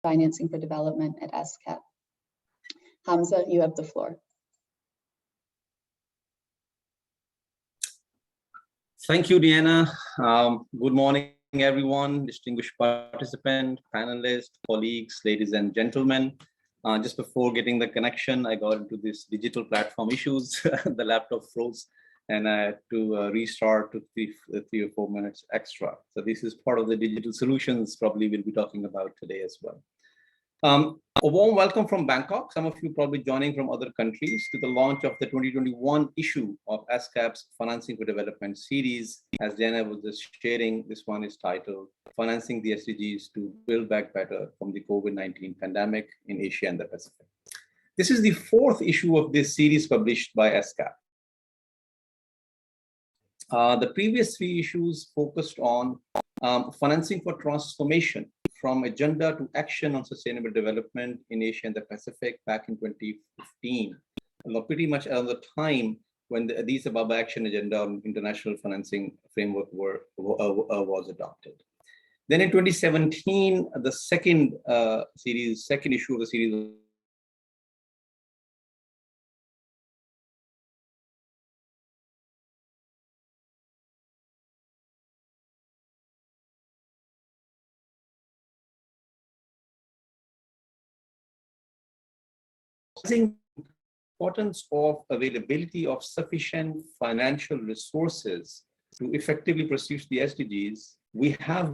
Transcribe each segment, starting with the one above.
Financing for Development at ESCAP. Hamza, you have the floor. Thank you, Deanna. Good morning, everyone, distinguished participant, panelists, colleagues, ladies and gentlemen. Just before getting the connection, I got into this digital platform issues. The laptop froze and I had to restart to three or 4 minutes extra. So this is part of the digital solutions probably we'll be talking about today as well. A warm welcome from Bangkok. Some of you probably joining from other countries to the launch of the 2021 issue of ESCAP's Financing for Development series. As Diana was just sharing, this one is titled Financing the SDGs to Build Back Better from the COVID-19 Pandemic in Asia and the Pacific. This is the fourth issue of this series published by ESCAP. The previous three issues focused on financing for transformation from agenda to action on sustainable development in Asia and the Pacific back in 2015, pretty much around the time when the Addis Ababa Action Agenda on International Financing Framework was adopted. Then in 2017, the second issue of the series importance of availability of sufficient financial resources to effectively pursue the SDGs. We have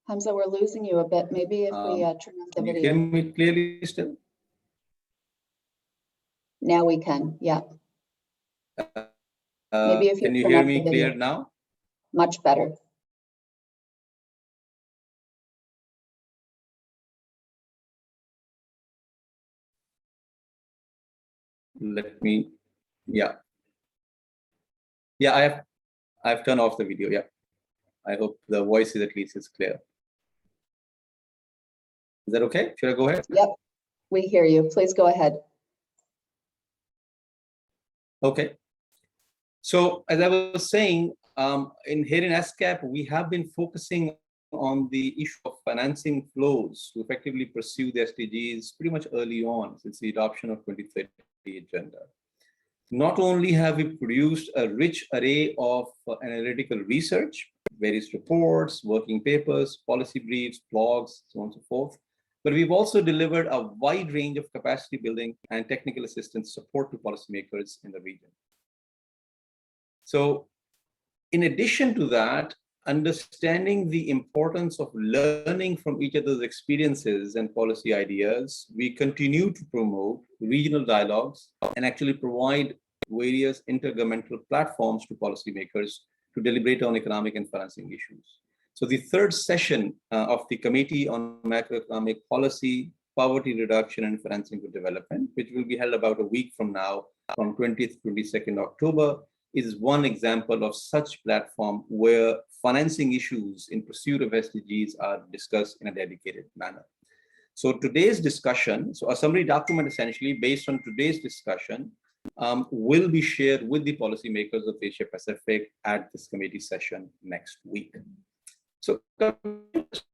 Hamza, we're losing you a bit. Maybe if we turn off the video. Can you hear me clearly still? Now we can, yeah. Maybe if can you hear me clear now? Much better. Let me, yeah, I've turned off the video. Yeah, I hope the voice is at least is clear. Is that okay? Should I go ahead? Yep, we hear you. Please go ahead. Okay. So as I was saying, here in ESCAP, we have been focusing on the issue of financing flows to effectively pursue the SDGs pretty much early on since the adoption of 2030 agenda. Not only have we produced a rich array of analytical research, various reports, working papers, policy briefs, blogs, so on and so forth, but we've also delivered a wide range of capacity building and technical assistance support to policymakers in the region. So in addition to that, understanding the importance of learning from each other's experiences and policy ideas, we continue to promote regional dialogues and actually provide various intergovernmental platforms to policymakers to deliberate on economic and financing issues. So the third session of the Committee on Macroeconomic Policy, Poverty Reduction and Financing for Development, which will be held about a week from now, from 20th to 22nd October, is one example of such platform where financing issues in pursuit of SDGs are discussed in a dedicated manner. So today's discussion, so a summary document essentially based on today's discussion will be shared with the policymakers of Asia Pacific at this committee session next week. So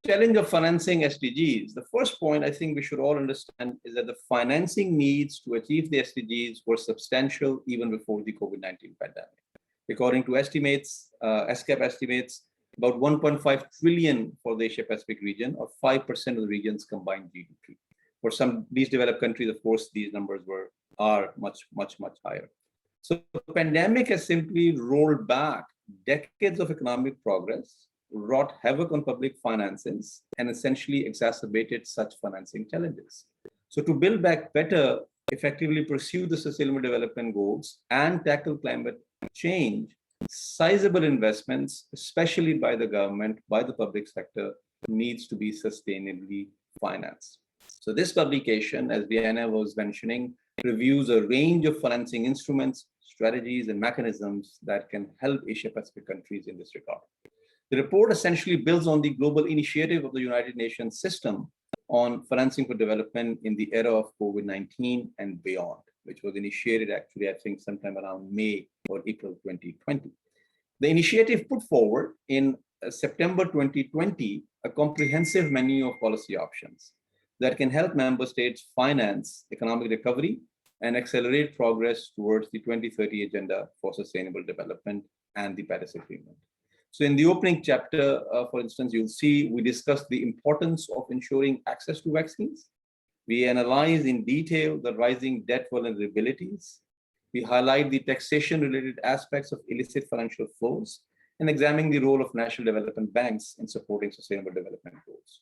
challenge of financing SDGs, the first point I think we should all understand is that the financing needs to achieve the SDGs were substantial even before the COVID-19 pandemic. According to estimates, ESCAP estimates about 1.5 trillion for the Asia Pacific region, or 5% of the region's combined GDP. For some least developed countries, of course, these numbers are much higher. So the pandemic has simply rolled back decades of economic progress, wrought havoc on public finances, and essentially exacerbated such financing challenges. So to build back better, effectively pursue the sustainable development goals and tackle climate change, sizable investments, especially by the government, by the public sector, needs to be sustainably financed. So this publication, as Diana was mentioning, reviews a range of financing instruments, strategies, and mechanisms that can help Asia Pacific countries in this regard. The report essentially builds on the global initiative of the United Nations system on financing for development in the era of COVID-19 and beyond. which was initiated actually, I think, sometime around May or April 2020. The initiative put forward in September 2020 a comprehensive menu of policy options that can help member states finance economic recovery and accelerate progress towards the 2030 Agenda for Sustainable Development and the Paris Agreement. So in the opening chapter, for instance, you'll see we discuss the importance of ensuring access to vaccines. We analyze in detail the rising debt vulnerabilities. We highlight the taxation-related aspects of illicit financial flows and examine the role of national development banks in supporting sustainable development goals.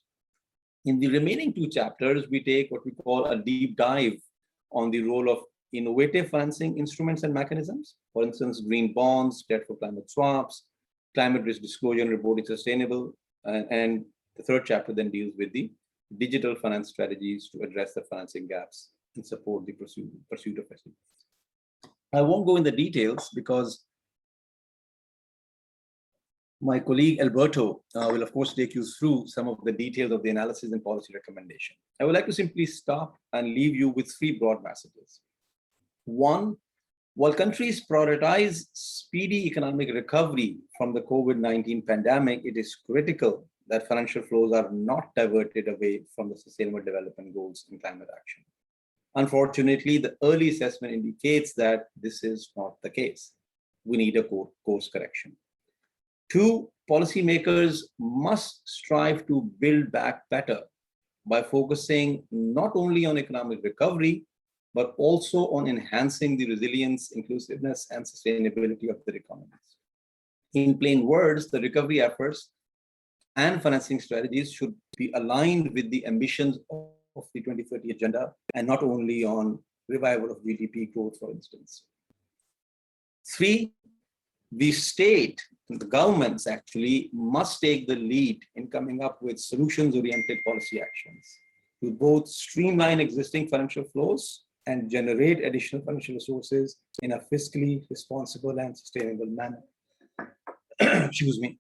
In the remaining two chapters, we take what we call a deep dive on the role of innovative financing instruments and mechanisms. For instance, green bonds, debt for climate swaps, climate risk disclosure and reporting sustainable. And the third chapter then deals with the digital finance strategies to address the financing gaps and support the pursuit of SDGs. I won't go in the details because my colleague Alberto will of course take you through some of the details of the analysis and policy recommendation. I would like to simply stop and leave you with three broad messages. One, while countries prioritize speedy economic recovery from the COVID-19 pandemic, it is critical that financial flows are not diverted away from the sustainable development goals and climate action. Unfortunately, the early assessment indicates that this is not the case. We need a course correction. Two, policymakers must strive to build back better by focusing not only on economic recovery, but also on enhancing the resilience, inclusiveness, and sustainability of their economies. In plain words, the recovery efforts and financing strategies should be aligned with the ambitions of the 2030 Agenda and not only on revival of GDP growth, for instance. Three, the state, the governments actually must take the lead in coming up with solutions-oriented policy actions to both streamline existing financial flows and generate additional financial resources in a fiscally responsible and sustainable manner. Excuse me.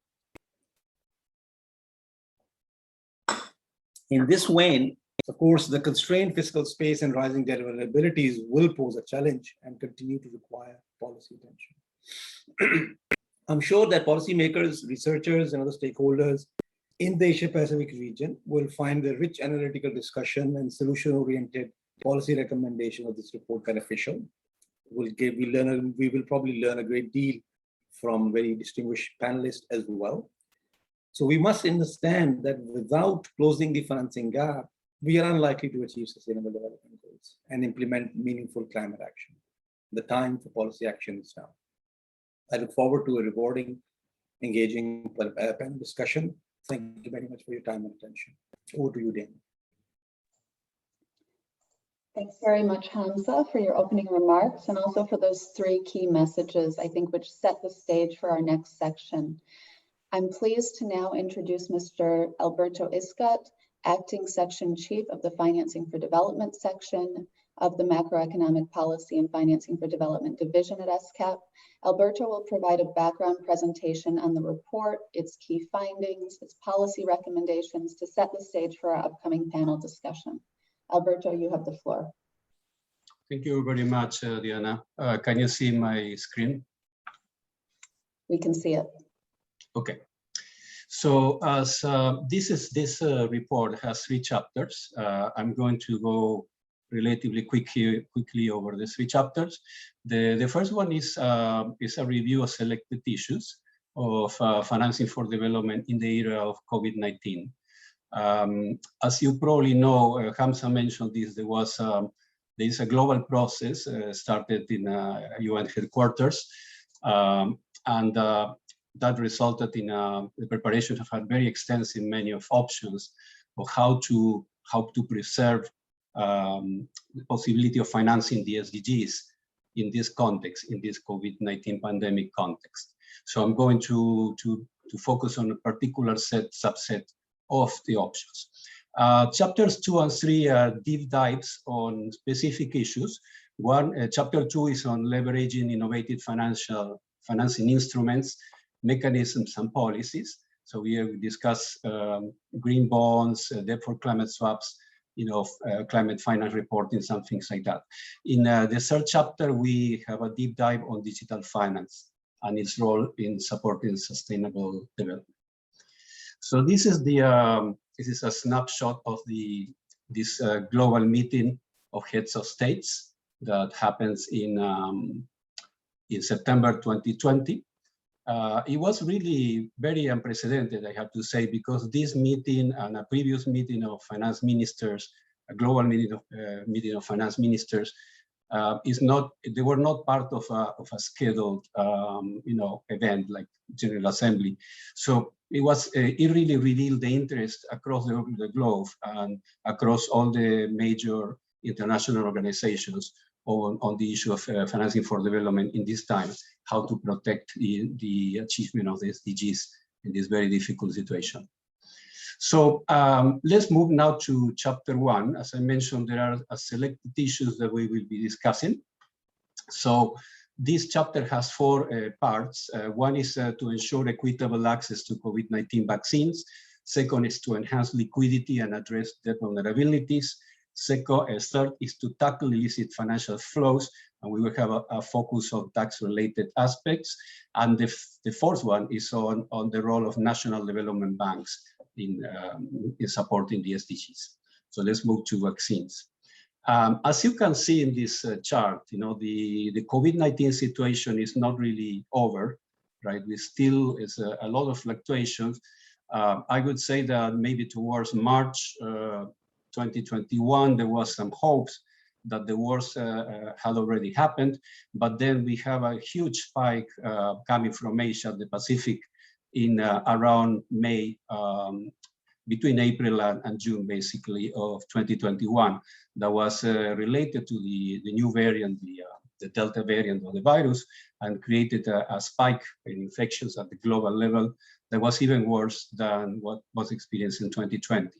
In this vein, of course, the constrained fiscal space and rising debt vulnerabilities will pose a challenge and continue to require policy attention. I'm sure that policymakers, researchers, and other stakeholders in the Asia-Pacific region will find the rich analytical discussion and solution-oriented policy recommendation of this report beneficial. We will probably learn a great deal from very distinguished panelists as well. So we must understand that without closing the financing gap, we are unlikely to achieve sustainable development goals and implement meaningful climate action. The time for policy action is now. I look forward to a rewarding, engaging panel discussion. Thank you very much for your time and attention. Over to you, Dan. Thanks very much, Hamza, for your opening remarks and also for those three key messages, I think, which set the stage for our next section. I'm pleased to now introduce Mr. Alberto Iscat, Acting Section Chief of the Financing for Development section of the Macroeconomic Policy and Financing for Development Division at ESCAP. Alberto will provide a background presentation on the report, its key findings, its policy recommendations to set the stage for our upcoming panel discussion. Alberto, you have the floor. Thank you very much, Diana. Can you see my screen? We can see it. Okay. So as this report has three chapters, I'm going to go relatively quickly over the three chapters. The first one is a review of selected issues of financing for development in the era of COVID-19. As you probably know, Hamza mentioned this, there is a global process started in UN headquarters, and that resulted in the preparation of a very extensive menu of options of how to preserve the possibility of financing the SDGs in this context, in this COVID-19 pandemic context. So I'm going to focus on a particular subset of the options. Chapters 2 and 3 are deep dives on specific issues. Chapter 2 is on leveraging innovative financing instruments, mechanisms, and policies. So we have discussed green bonds, debt for climate swaps, climate finance reporting, some things like that. In the third chapter, we have a deep dive on digital finance and its role in supporting sustainable development. So this is a snapshot of this global meeting of heads of states that happens in September 2020. It was really very unprecedented, I have to say, because this meeting and a previous meeting of finance ministers, a global meeting of finance ministers, they were not part of a scheduled event like General Assembly. So it really revealed the interest across the globe and across all the major international organizations on the issue of financing for development in this time, how to protect the achievement of the SDGs in this very difficult situation. So let's move now to chapter 1. As I mentioned, there are selected issues that we will be discussing. So this chapter has 4 parts. One is to ensure equitable access to COVID-19 vaccines. Second is to enhance liquidity and address debt vulnerabilities. Third is to tackle illicit financial flows, and we will have a focus on tax-related aspects. And the fourth one is on the role of national development banks in supporting the SDGs. So let's move to vaccines. As you can see in this chart, the COVID-19 situation is not really over, right? We still is a lot of fluctuations. I would say that maybe towards March 2021, there was some hopes that the worst had already happened, but then we have a huge spike coming from Asia, the Pacific, in around May, between April and June, basically, of 2021, that was related to the new variant, the Delta variant of the virus, and created a spike in infections at the global level that was even worse than what was experienced in 2020.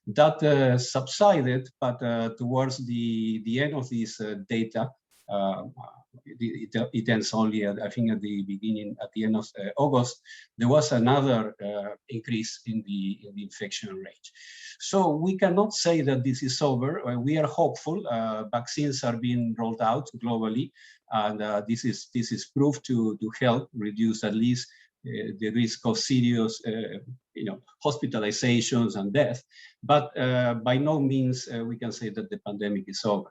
That subsided, but towards the end of this data, it ends only, I think, at the end of August, there was another increase in the infection rate. So we cannot say that this is over. We are hopeful. Vaccines are being rolled out globally, and this is proved to help reduce at least the risk of serious hospitalizations and death, but by no means we can say that the pandemic is over.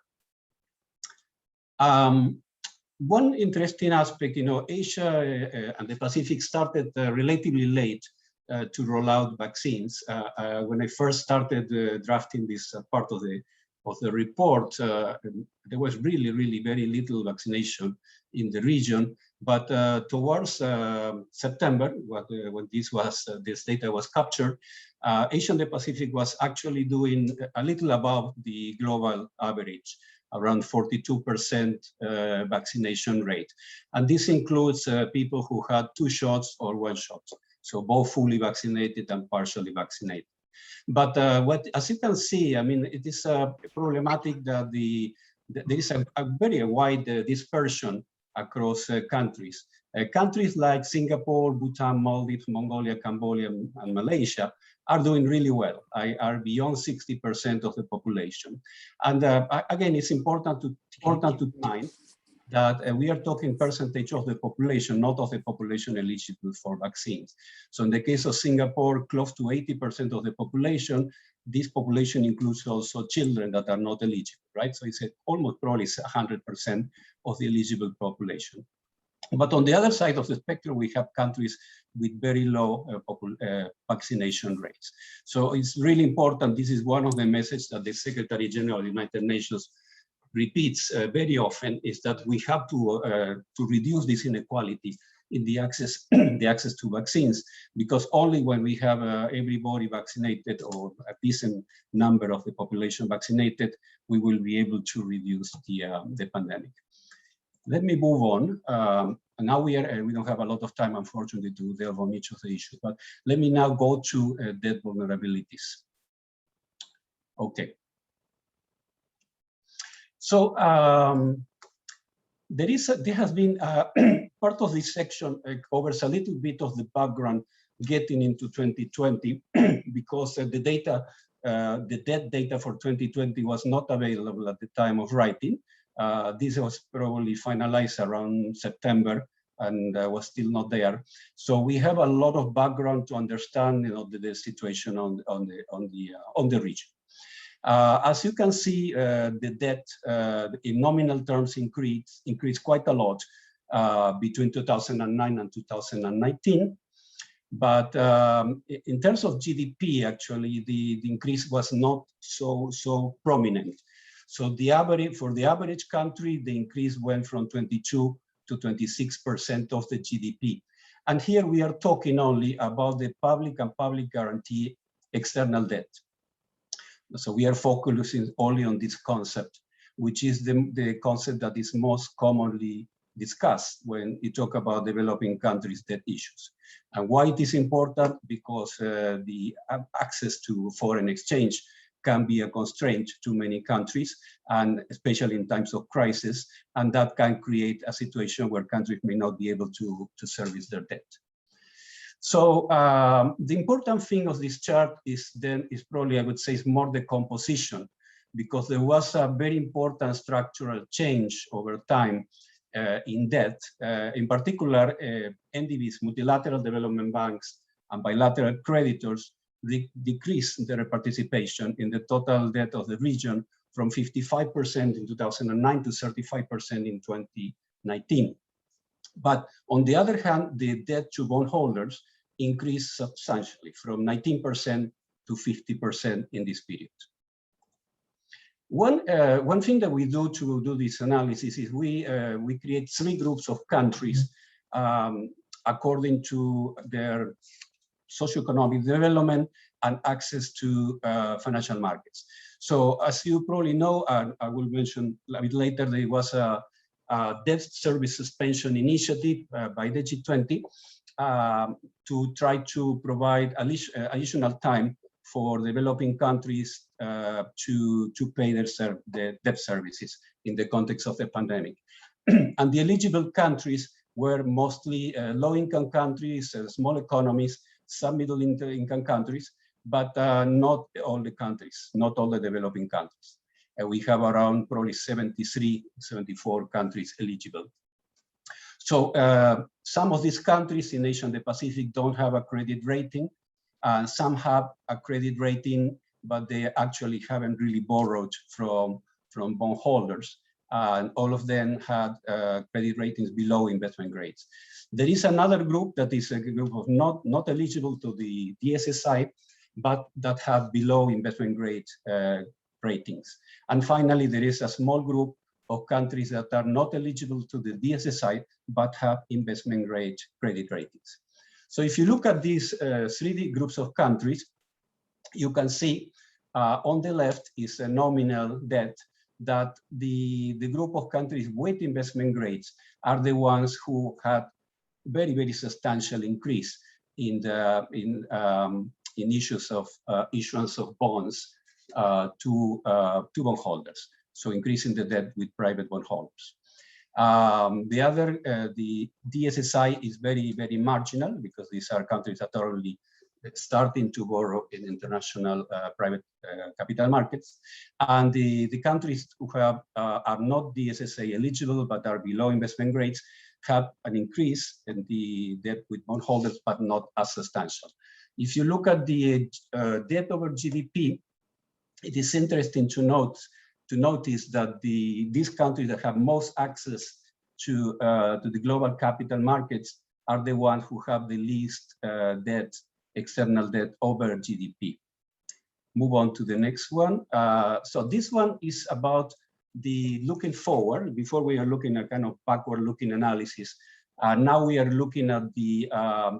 One interesting aspect, Asia and the Pacific started relatively late to roll out vaccines. When I first started drafting this part of the report, there was really very little vaccination in the region. But towards September, when this data was captured, Asia and the Pacific was actually doing a little above the global average, around 42% vaccination rate. And this includes people who had 2 shots or 1 shot. So both fully vaccinated and partially vaccinated. But as you can see, I mean, it is problematic that there is a very wide dispersion across countries. Countries like Singapore, Bhutan, Maldives, Mongolia, Cambodia, and Malaysia are doing really well, are beyond 60% of the population. And again, it's important to mind that we are talking percentage of the population, not of the population eligible for vaccines. So in the case of Singapore, close to 80% of the population, this population includes also children that are not eligible, right? So it's almost probably 100% of the eligible population. But on the other side of the spectrum, we have countries with very low vaccination rates. So it's really important. This is one of the messages that the Secretary General of the United Nations repeats very often, is that we have to reduce this inequality in the access to vaccines, because only when we have everybody vaccinated, or a decent number of the population vaccinated, we will be able to reduce the pandemic. Let me move on. Now we don't have a lot of time, unfortunately, to delve on each of the issues, but let me now go to debt vulnerabilities. Okay. So there has been part of this section covers a little bit of the background getting into 2020 because the data the debt data for 2020 was not available at the time of writing. This was probably finalized around September and was still not there. So we have a lot of background to understand, the situation on the region. As you can see, the debt in nominal terms increased quite a lot between 2009 and 2019. But in terms of GDP, actually, the increase was not so prominent. So for the average country, the increase went from 22 to 26% of the GDP. And here we are talking only about the public and public guarantee external debt. So we are focusing only on this concept, which is the concept that is most commonly discussed when you talk about developing countries' debt issues. And why it is important? Because the access to foreign exchange can be a constraint to many countries, and especially in times of crisis, and that can create a situation where countries may not be able to service their debt. So the important thing of this chart is probably, I would say, is more the composition, because there was a very important structural change over time in debt. In particular, NDBs, multilateral development banks, and bilateral creditors decreased their participation in the total debt of the region from 55% in 2009 to 35% in 2019. But on the other hand, the debt to bondholders increased substantially from 19% to 50% in this period. One thing that we do to do this analysis is we create 3 groups of countries according to their socioeconomic development and access to financial markets. So as you probably know, and I will mention a bit later, there was a debt service suspension initiative by the G20 to try to provide additional time for developing countries to pay their debt services in the context of the pandemic. And the eligible countries were mostly low-income countries, small economies, some middle-income countries, but not all the countries, not all the developing countries. And we have around probably 73, 74 countries eligible. So some of these countries in Asia and the Pacific don't have a credit rating, and some have a credit rating, but they actually haven't really borrowed from bondholders. And all of them had credit ratings below investment grades. There is another group that is a group of not eligible to the DSSI, but that have below investment grade ratings. And finally, there is a small group of countries that are not eligible to the DSSI, but have investment grade credit ratings. So if you look at these 3 groups of countries, you can see on the left is a nominal debt that the group of countries with investment grades are the ones who had very, very substantial increase in issuance of bonds to bondholders. So increasing the debt with private bondholders. The DSSI is very, very marginal, because these are countries that are only starting to borrow in international private capital markets. And the countries who are not DSSA eligible, but are below investment grades, have an increase in the debt with bondholders, but not as substantial. If you look at the debt over GDP, it is interesting to notice that these countries that have most access to the global capital markets are the ones who have the least external debt over GDP. Move on to the next one. So this one is about the looking forward. Before we are looking at kind of backward-looking analysis. Now we are looking at the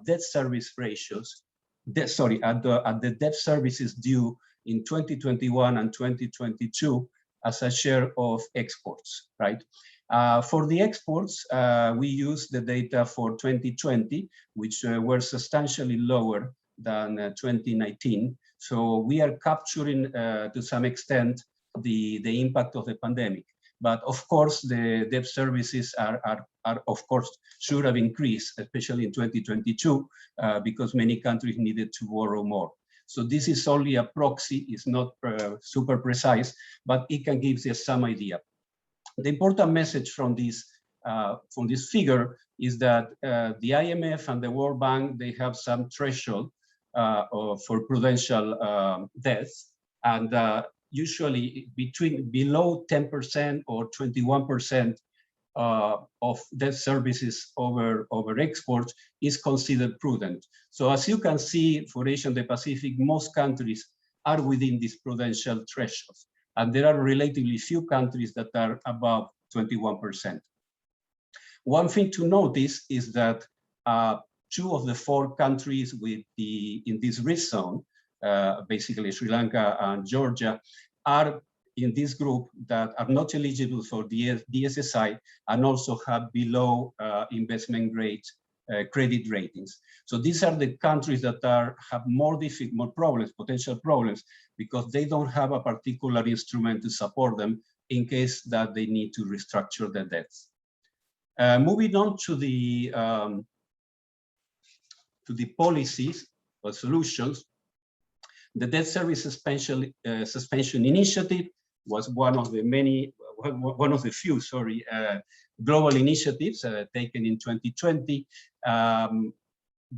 debt service ratios. At the debt services due in 2021 and 2022 as a share of exports, right? For the exports, we use the data for 2020, which were substantially lower than 2019. So we are capturing to some extent the impact of the pandemic. But of course, the debt services are of course should have increased, especially in 2022, because many countries needed to borrow more. So this is only a proxy, it's not super precise, but it can give you some idea. The important message from this figure is that the IMF and the World Bank, they have some threshold for prudential debts, and usually below 10% or 21% of debt services over exports is considered prudent. So as you can see, for Asia and the Pacific, most countries are within these prudential thresholds, and there are relatively few countries that are above 21%. One thing to notice is that 2 of the 4 countries in this risk zone, basically Sri Lanka and Georgia, are in this group that are not eligible for the DSSI and also have below investment grade credit ratings. So these are the countries that have more problems, potential problems, because they don't have a particular instrument to support them in case that they need to restructure their debts. Moving on to the policies or solutions, the debt service suspension initiative was one of the few global initiatives taken in 2020.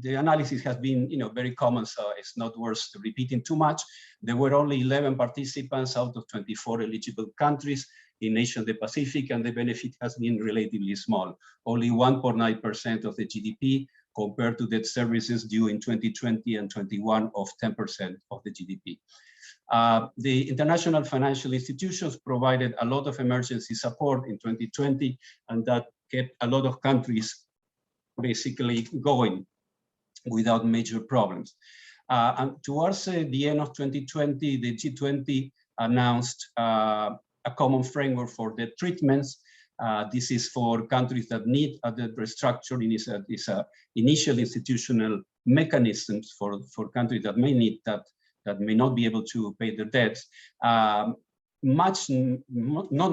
The analysis has been very common, so it's not worth repeating too much. There were only 11 participants out of 24 eligible countries in Asia and the Pacific, and the benefit has been relatively small, only 1.9% of the GDP compared to debt services due in 2020 and 21 of 10% of the GDP. The international financial institutions provided a lot of emergency support in 2020, and that kept a lot of countries basically going without major problems. And towards the end of 2020, the G20 announced a common framework for debt treatments. This is for countries that need a debt restructuring. Is a initial institutional mechanisms for countries that may need that may not be able to pay their debts. Not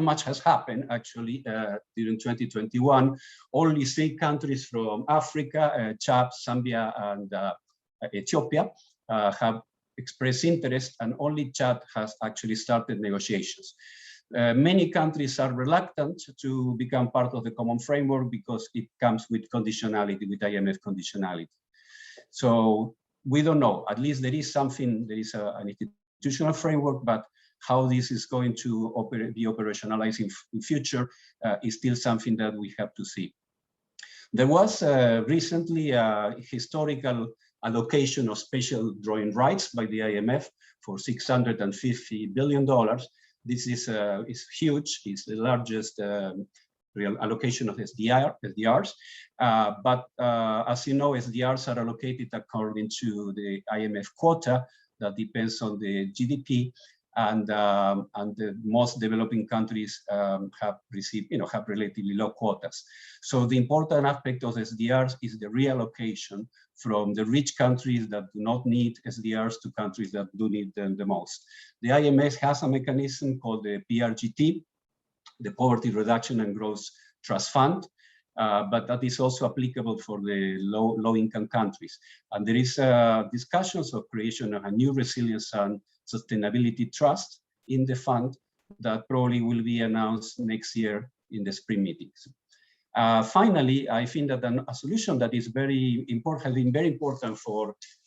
much has happened actually during 2021. Only 3 countries from Africa, Chad, Zambia, and Ethiopia have expressed interest, and only Chad has actually started negotiations. Many countries are reluctant to become part of the common framework because it comes with conditionality, with IMF conditionality. So we don't know. At least there is something, there is an institutional framework, but how this is going to be operationalized in future is still something that we have to see. There was recently a historical allocation of special drawing rights by the IMF for $650 billion. This is huge. It's the largest real allocation of SDRs. But as you know, SDRs are allocated according to the IMF quota that depends on the GDP. And the most developing countries have received, have relatively low quotas. So the important aspect of SDRs is the reallocation from the rich countries that do not need SDRs to countries that do need them the most. The IMF has a mechanism called the PRGT, the Poverty Reduction and Growth Trust Fund, but that is also applicable for the low-income countries. And there is discussions of creation of a new resilience and sustainability trust in the fund that probably will be announced next year in the spring meetings. Finally, I think that a solution that is very important, has been very important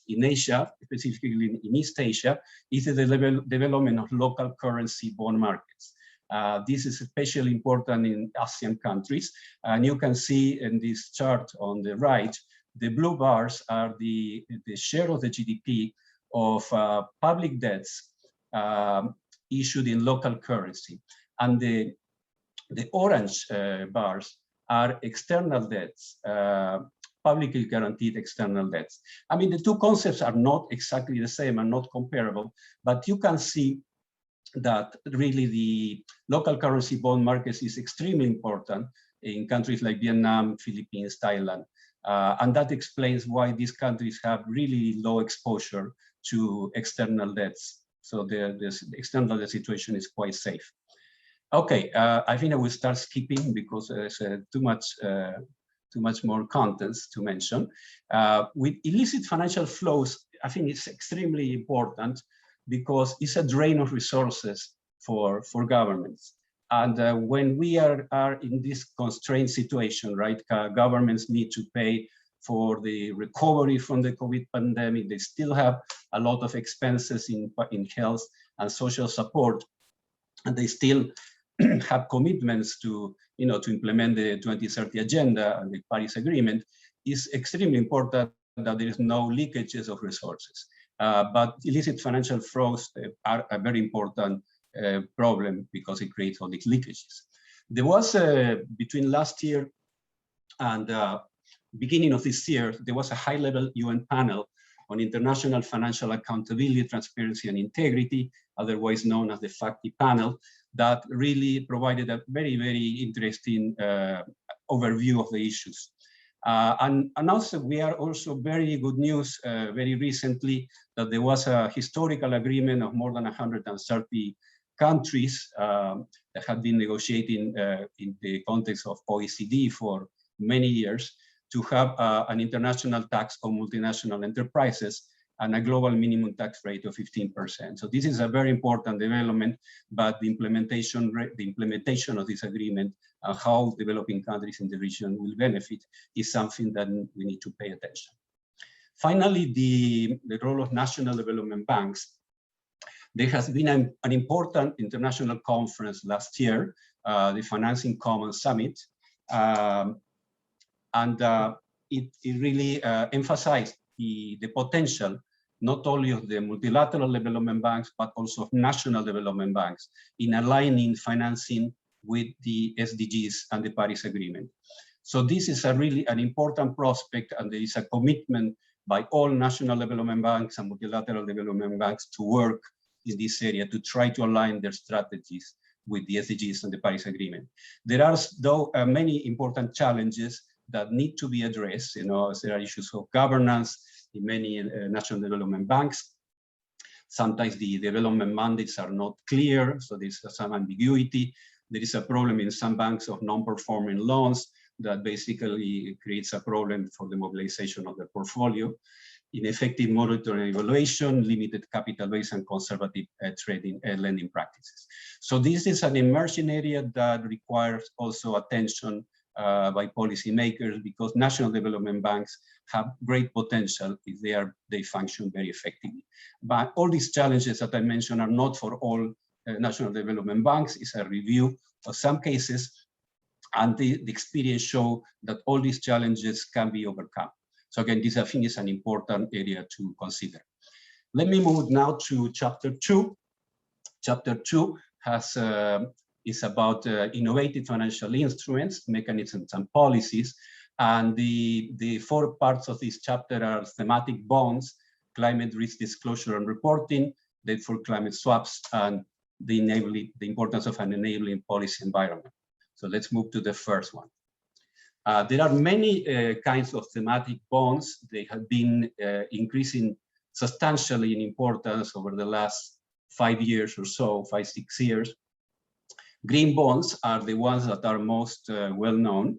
in Asia, specifically in East Asia, is the development of local currency bond markets. This is especially important in ASEAN countries. And you can see in this chart on the right, the blue bars are the share of the GDP of public debts issued in local currency. And the orange bars are external debts, publicly guaranteed external debts. I mean, the two concepts are not exactly the same and not comparable, but you can see that really the local currency bond markets is extremely important in countries like Vietnam, Philippines, Thailand. And that explains why these countries have really low exposure to external debts. So the external debt situation is quite safe. Okay, I think I will start skipping because there's too much more contents to mention. With illicit financial flows, I think it's extremely important because it's a drain of resources for governments. And when we are in this constrained situation, right, governments need to pay for the recovery from the COVID pandemic. They still have a lot of expenses in health and social support, and they still have commitments to, to implement the 2030 agenda and the Paris Agreement. Is extremely important that there is no leakages of resources. But illicit financial frauds are a very important problem because it creates all these leakages. There was, between last year and beginning of this year, there was a high-level UN panel on international financial accountability, transparency, and integrity, otherwise known as the FACTI panel, that really provided a very, very interesting overview of the issues. And also, we are also very good news very recently that there was a historical agreement of more than 130 countries that had been negotiating in the context of OECD for many years to have an international tax on multinational enterprises and a global minimum tax rate of 15%. So this is a very important development, but the implementation of this agreement and how developing countries in the region will benefit is something that we need to pay attention. Finally, the role of national development banks. There has been an important international conference last year, the Financing Commons Summit, and it really emphasized the potential not only of the multilateral development banks, but also of national development banks in aligning financing with the SDGs and the Paris Agreement. So this is really an important prospect, and there is a commitment by all national development banks and multilateral development banks to work in this area to try to align their strategies with the SDGs and the Paris Agreement. There are, though, many important challenges that need to be addressed. There are issues of governance in many national development banks. Sometimes the development mandates are not clear, so there's some ambiguity. There is a problem in some banks of non-performing loans that basically creates a problem for the mobilization of the portfolio. Ineffective monitoring and evaluation, limited capital base, and conservative trading lending practices. So this is an emerging area that requires also attention by policymakers, because national development banks have great potential if they function very effectively. But all these challenges that I mentioned are not for all national development banks. It's a review of some cases, and the experience show that all these challenges can be overcome. So again, this I think is an important area to consider. Let me move now to chapter 2. Chapter 2 is about innovative financial instruments, mechanisms, and policies. And the 4 parts of this chapter are thematic bonds, climate risk disclosure and reporting, debt for climate swaps, and the importance of an enabling policy environment. So let's move to the first one. There are many kinds of thematic bonds. They have been increasing substantially in importance over the last 5 years or so, 5-6 years. Green bonds are the ones that are most well known.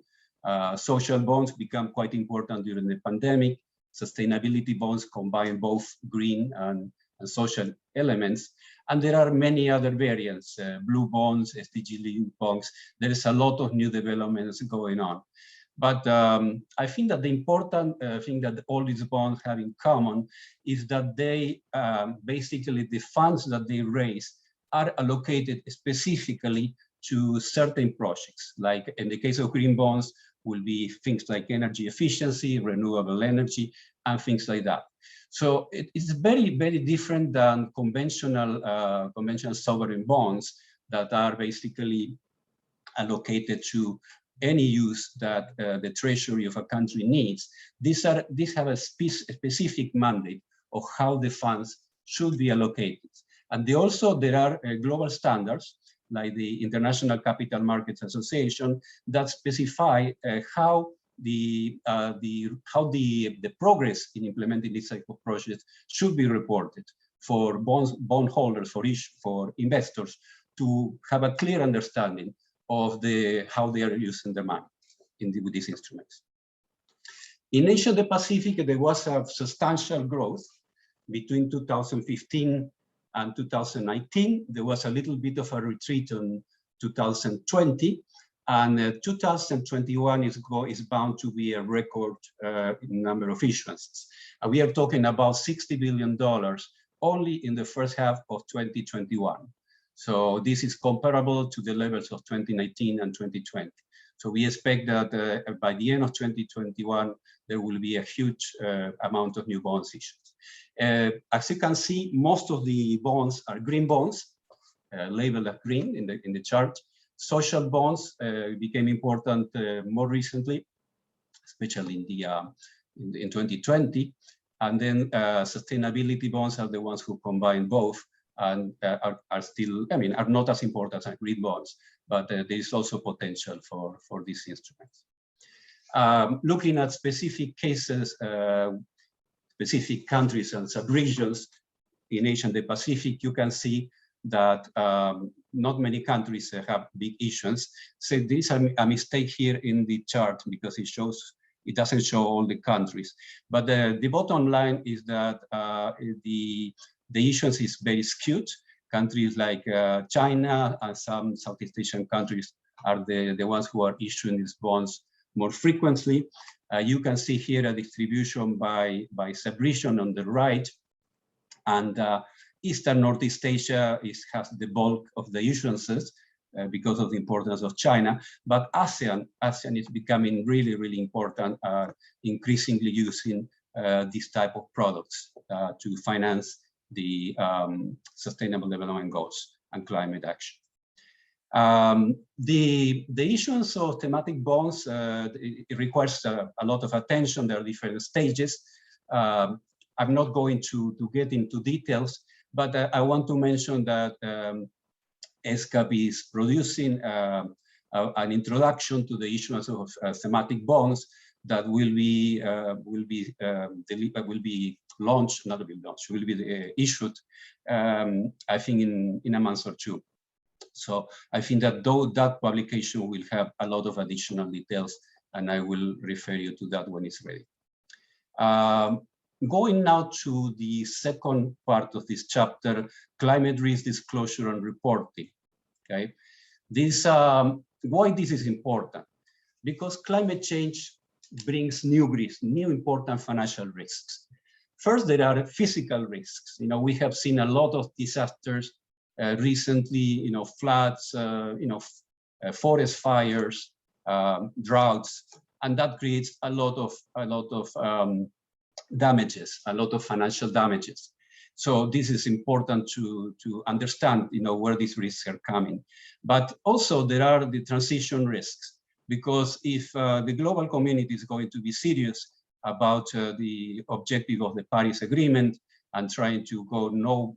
Social bonds become quite important during the pandemic. Sustainability bonds combine both green and social elements. And there are many other variants, blue bonds, SDG-linked bonds. There is a lot of new developments going on. But I think that the important thing that all these bonds have in common is that they basically, the funds that they raise are allocated specifically to certain projects. Like in the case of green bonds, will be things like energy efficiency, renewable energy, and things like that. So it's very, very different than conventional sovereign bonds that are basically allocated to any use that the treasury of a country needs. These have a specific mandate of how the funds should be allocated. And there are global standards like the International Capital Markets Association that specify how the progress in implementing this type of projects should be reported for bondholders, for investors to have a clear understanding of how they are using the money with these instruments. In Asia Pacific, there was a substantial growth between 2015 and 2019. There was a little bit of a retreat in 2020, and 2021 is bound to be a record number of issuances. We are talking about $60 billion only in the first half of 2021. So this is comparable to the levels of 2019 and 2020. So we expect that by the end of 2021, there will be a huge amount of new bonds issued. As you can see, most of the bonds are green bonds, labeled as green in the chart. Social bonds became important more recently, especially in 2020. And then sustainability bonds are the ones who combine both and are still, are not as important as green bonds, but there is also potential for these instruments. Looking at specific cases, specific countries and sub-regions in Asia and the Pacific, you can see that not many countries have big issues. So there is a mistake here in the chart because it doesn't show all the countries. But the bottom line is that the issuance is very skewed. Countries like China and some Southeast Asian countries are the ones who are issuing these bonds more frequently. You can see here a distribution by sub-region on the right, and Eastern Northeast Asia has the bulk of the issuances because of the importance of China, but ASEAN is becoming really, really important, increasingly using these type of products to finance the Sustainable Development Goals and climate action. The issuance of thematic bonds, it requires a lot of attention. There are different stages. I'm not going to get into details, but I want to mention that ESCAP is producing an introduction to the issuance of thematic bonds that will be launched, not will be launched, will be issued, I think in a month or two. So I think that that publication will have a lot of additional details, and I will refer you to that when it's ready. Going now to the second part of this chapter, climate risk disclosure and reporting. Okay, why this is important? Because climate change brings new risks, new important financial risks. First, there are physical risks. We have seen a lot of disasters recently. Floods, forest fires, droughts, and that creates a lot of damages, a lot of financial damages. So this is important to understand, where these risks are coming. But also there are the transition risks, because if the global community is going to be serious about the objective of the Paris Agreement and trying to go not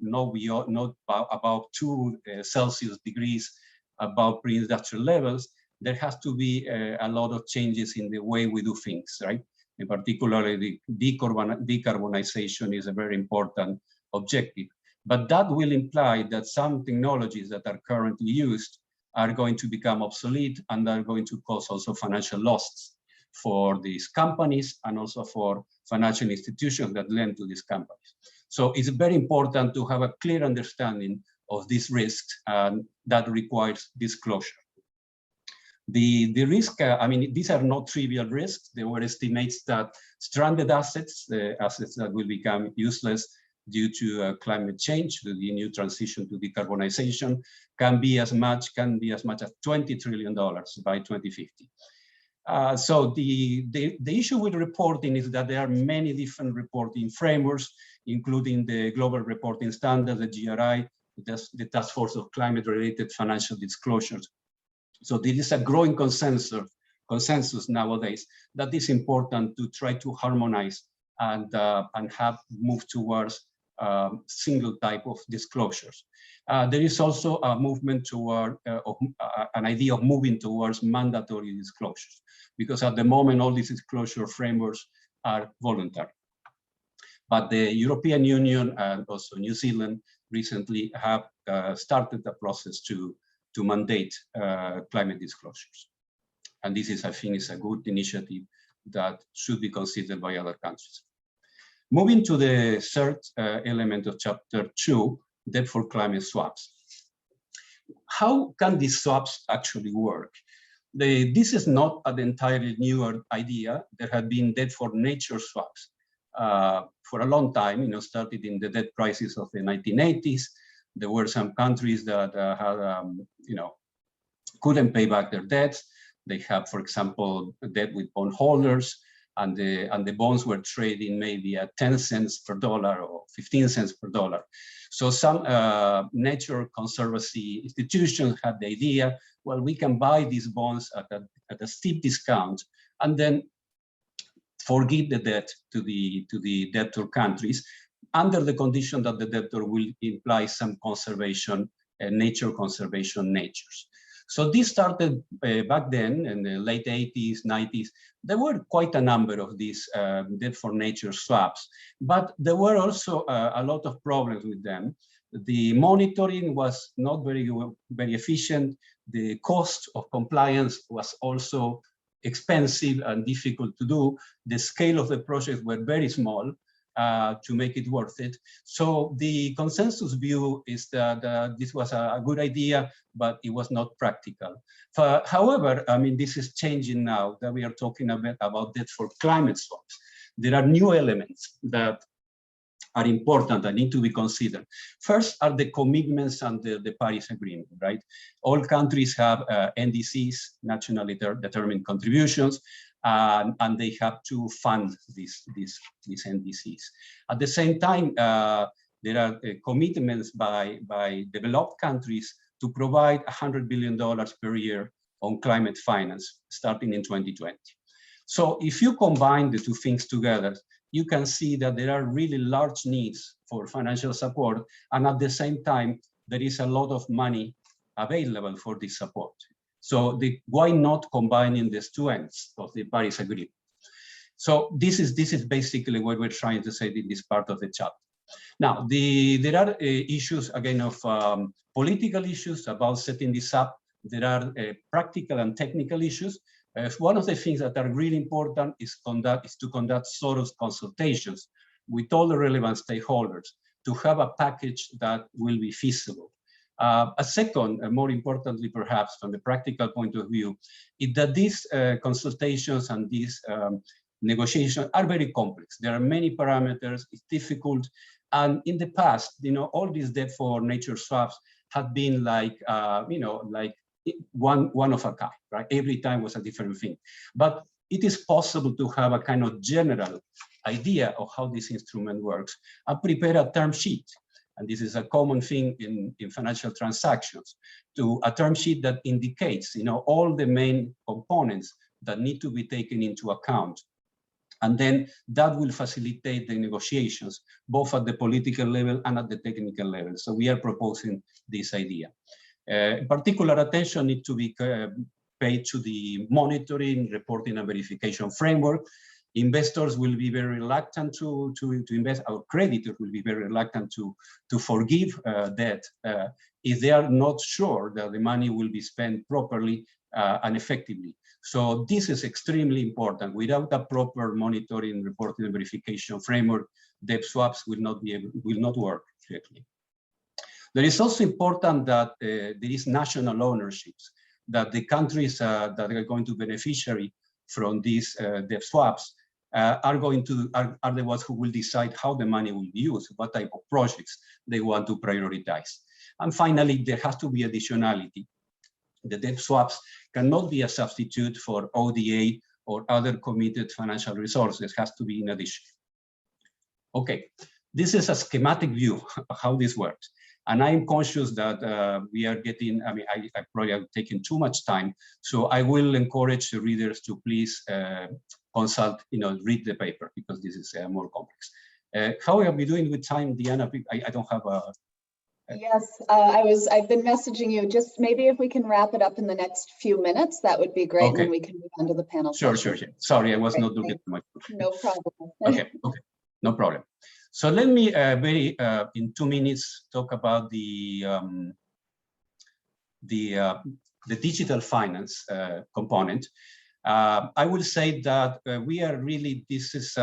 about 2 Celsius degrees above pre-industrial levels, there has to be a lot of changes in the way we do things, right? In particular, the decarbonization is a very important objective. But that will imply that some technologies that are currently used are going to become obsolete and are going to cause also financial losses for these companies and also for financial institutions that lend to these companies. So it's very important to have a clear understanding of these risks, and that requires disclosure. The risk, these are not trivial risks. There were estimates that stranded assets, the assets that will become useless due to climate change, the new transition to decarbonization, can be as much as $20 trillion by 2050. So the issue with reporting is that there are many different reporting frameworks, including the Global Reporting Standard, the GRI, the Task Force of Climate-Related Financial Disclosures. So there is a growing consensus nowadays that it's important to try to harmonize and have moved towards single type of disclosures. There is also a movement toward an idea of moving towards mandatory disclosures, because at the moment all these disclosure frameworks are voluntary. But the European Union and also New Zealand recently have started the process to mandate climate disclosures. And this is, I think, is a good initiative that should be considered by other countries. Moving to the third element of chapter 2, debt for climate swaps. How can these swaps actually work? This is not an entirely new idea. There have been debt for nature swaps for a long time, started in the debt crisis of the 1980s. There were some countries that couldn't pay back their debts. They have, for example, debt with bondholders, and the bonds were trading maybe at 10 cents per dollar or 15 cents per dollar. So some nature conservancy institutions had the idea, well, we can buy these bonds at a steep discount and then forgive the debt to the debtor countries under the condition that the debtor will imply some conservation, nature conservation natures. So this started back then in the late 80s, 90s. There were quite a number of these debt for nature swaps, but there were also a lot of problems with them. The monitoring was not very efficient. The cost of compliance was also expensive and difficult to do. The scale of the projects were very small to make it worth it. So the consensus view is that this was a good idea, but it was not practical. However, I mean, this is changing now that we are talking about debt for climate swaps. There are new elements that are important that need to be considered. First are the commitments under the Paris Agreement, right? All countries have NDCs, nationally determined contributions, and they have to fund these NDCs. At the same time, there are commitments by developed countries to provide $100 billion per year on climate finance starting in 2020. So if you combine the two things together, you can see that there are really large needs for financial support, and at the same time, there is a lot of money available for this support. So why not combining these two ends of the Paris Agreement? So this is basically what we're trying to say in this part of the chapter. Now, there are issues, again, of political issues about setting this up. There are practical and technical issues. One of the things that are really important is to conduct thorough consultations with all the relevant stakeholders to have a package that will be feasible. A second, more importantly, perhaps from the practical point of view, is that these consultations and these negotiations are very complex. There are many parameters, it's difficult. And in the past, all these debt for nature swaps have been like, like one of a kind, right? Every time was a different thing. But it is possible to have a kind of general idea of how this instrument works and prepare a term sheet. And this is a common thing in financial transactions, to a term sheet that indicates, all the main components that need to be taken into account. And then that will facilitate the negotiations, both at the political level and at the technical level. So we are proposing this idea. Particular attention needs to be paid to the monitoring, reporting, and verification framework. Investors will be very reluctant to invest, our creditors will be very reluctant to forgive debt if they are not sure that the money will be spent properly and effectively. So this is extremely important. Without a proper monitoring, reporting, and verification framework, debt swaps will not work correctly. There is also important that there is national ownerships, that the countries that are going to beneficiary from these debt swaps are the ones who will decide how the money will be used, what type of projects they want to prioritize. And finally, there has to be additionality. The debt swaps cannot be a substitute for ODA or other committed financial resources. It has to be in addition. Okay, this is a schematic view of how this works. And I'm conscious that we are getting, I probably have taken too much time. So I will encourage the readers to please consult, read the paper, because this is more complex. How are we doing with time, Diana? I don't have a... Yes, I've been messaging you. Just maybe if we can wrap it up in the next few minutes, that would be great. Okay. And then we can move on to the panel. Sure. Sorry, I was not looking too much. No problem. Okay, no problem. So let me in 2 minutes talk about the digital finance component. I will say that we are really, this is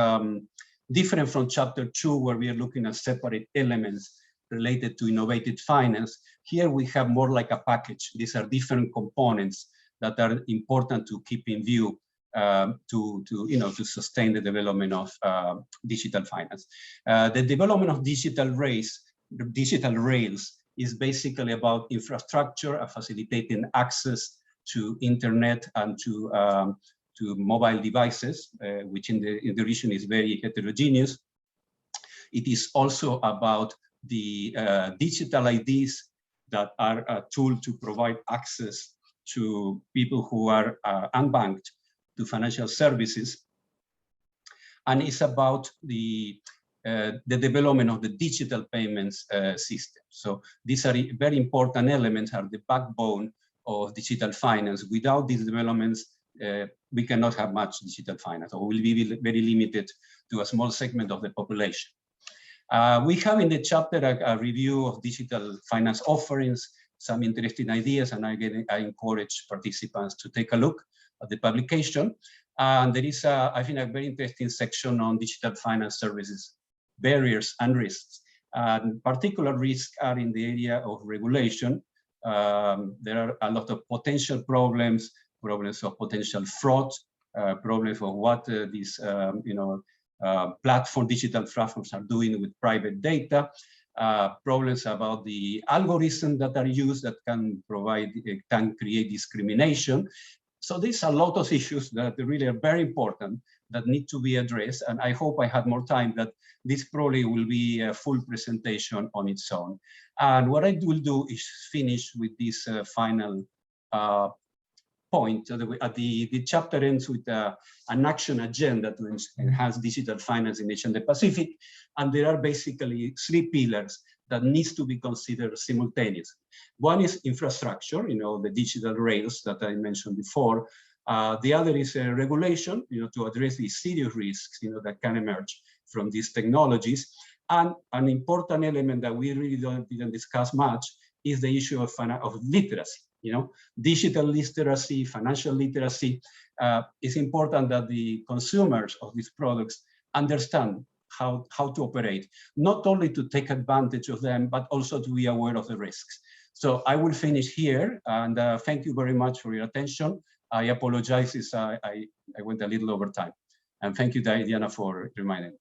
different from chapter 2, where we are looking at separate elements related to innovative finance. Here we have more like a package. These are different components that are important to keep in view to sustain the development of digital finance. The development of digital rails is basically about infrastructure, facilitating access to internet and to mobile devices, which in the region is very heterogeneous. It is also about the digital IDs that are a tool to provide access to people who are unbanked to financial services. And it's about the development of the digital payments system. So these are very important elements, are the backbone of digital finance. Without these developments, we cannot have much digital finance, or will be very limited to a small segment of the population. We have in the chapter a review of digital finance offerings, some interesting ideas, and I encourage participants to take a look at the publication. And there is, I think, a very interesting section on digital finance services, barriers and risks. Particular risks are in the area of regulation. There are a lot of potential problems of potential fraud, problems of what these digital platforms are doing with private data, problems about the algorithms that are used that can create discrimination. So there's a lot of issues that really are very important that need to be addressed. And I hope I had more time, that this probably will be a full presentation on its own. And what I will do is finish with this final point. The chapter ends with an action agenda to enhance digital finance in Asia and the Pacific. And there are basically 3 pillars that needs to be considered simultaneously. One is infrastructure, the digital rails that I mentioned before. The other is regulation, to address the serious risks, that can emerge from these technologies. And an important element that we really didn't discuss much is the issue of literacy. Digital literacy, financial literacy. It's important that the consumers of these products understand how to operate, not only to take advantage of them, but also to be aware of the risks. So I will finish here, and thank you very much for your attention. I apologize if I went a little over time. And thank you, Diana, for reminding me.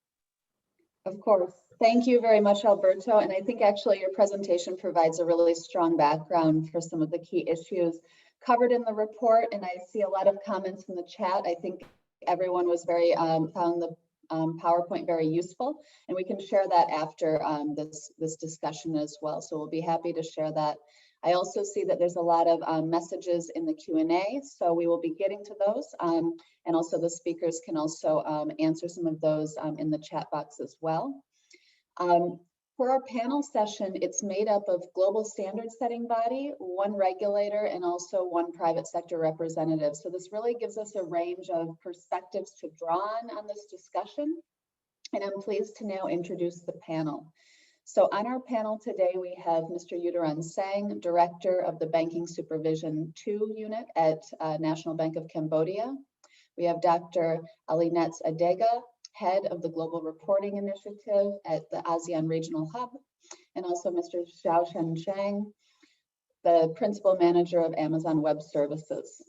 Of course. Thank you very much, Alberto. And I think actually your presentation provides a really strong background for some of the key issues covered in the report. And I see a lot of comments in the chat. I think everyone was found the PowerPoint very useful, and we can share that after this discussion as well. So we'll be happy to share that. I also see that there's a lot of messages in the Q&A, so we will be getting to those. And also the speakers can also answer some of those in the chat box as well. For our panel session, it's made up of global standard setting body, 1 regulator, and also 1 private sector representative. So this really gives us a range of perspectives to draw on this discussion. And I'm pleased to now introduce the panel. So on our panel today, we have Mr. Yudaran Sang, Director of the Banking Supervision 2 Unit at National Bank of Cambodia. We have Dr. Alinetz Adega, Head of the Global Reporting Initiative at the ASEAN Regional Hub, and also Mr. Xiaoshen Zhang, the Principal Manager of Amazon Web Services.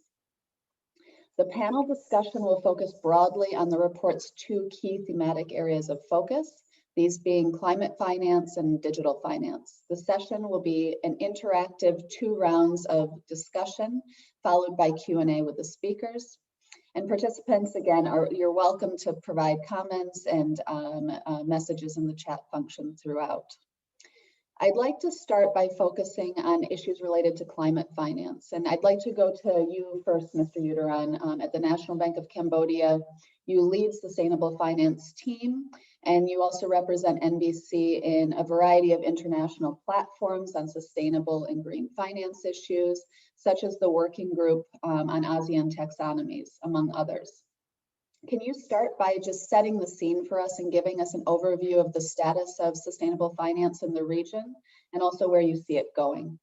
The panel discussion will focus broadly on the report's 2 key thematic areas of focus, these being climate finance and digital finance. The session will be an interactive 2 rounds of discussion, followed by Q&A with the speakers. And participants, again, you're welcome to provide comments and messages in the chat function throughout. I'd like to start by focusing on issues related to climate finance. And I'd like to go to you first, Mr. Yudaran. At the National Bank of Cambodia, you lead sustainable finance team, and you also represent NBC in a variety of international platforms on sustainable and green finance issues, such as the Working Group on ASEAN Taxonomies, among others. Can you start by just setting the scene for us and giving us an overview of the status of sustainable finance in the region, and also where you see it going?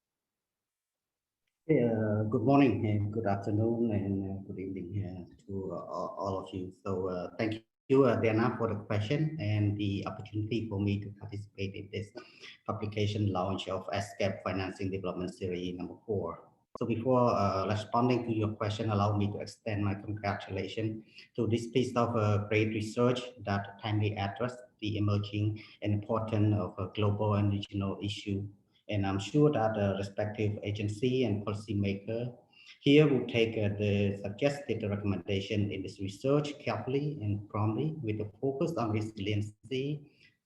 Good morning and good afternoon and good evening to all of you. So thank you, Diana, for the question and the opportunity for me to participate in this publication launch of ESCAP Financing Development Series number 4. So before responding to your question, allow me to extend my congratulations to this piece of great research that timely addressed the emerging and important of a global and regional issue. And I'm sure that the respective agency and policymaker here will take the suggested recommendation in this research carefully and promptly with a focus on resiliency,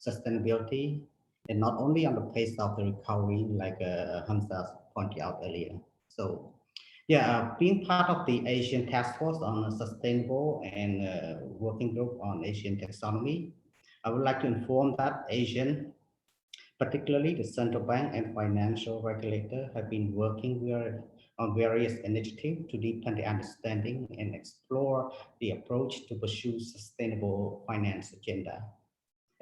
sustainability, and not only on the pace of the recovery like Hamza pointed out earlier. So yeah, being part of the Asian Task Force on Sustainable and Working Group on Asian Taxonomy, I would like to inform that Asian, particularly the central bank and financial regulator, have been working on various initiatives to deepen the understanding and explore the approach to pursue sustainable finance agenda.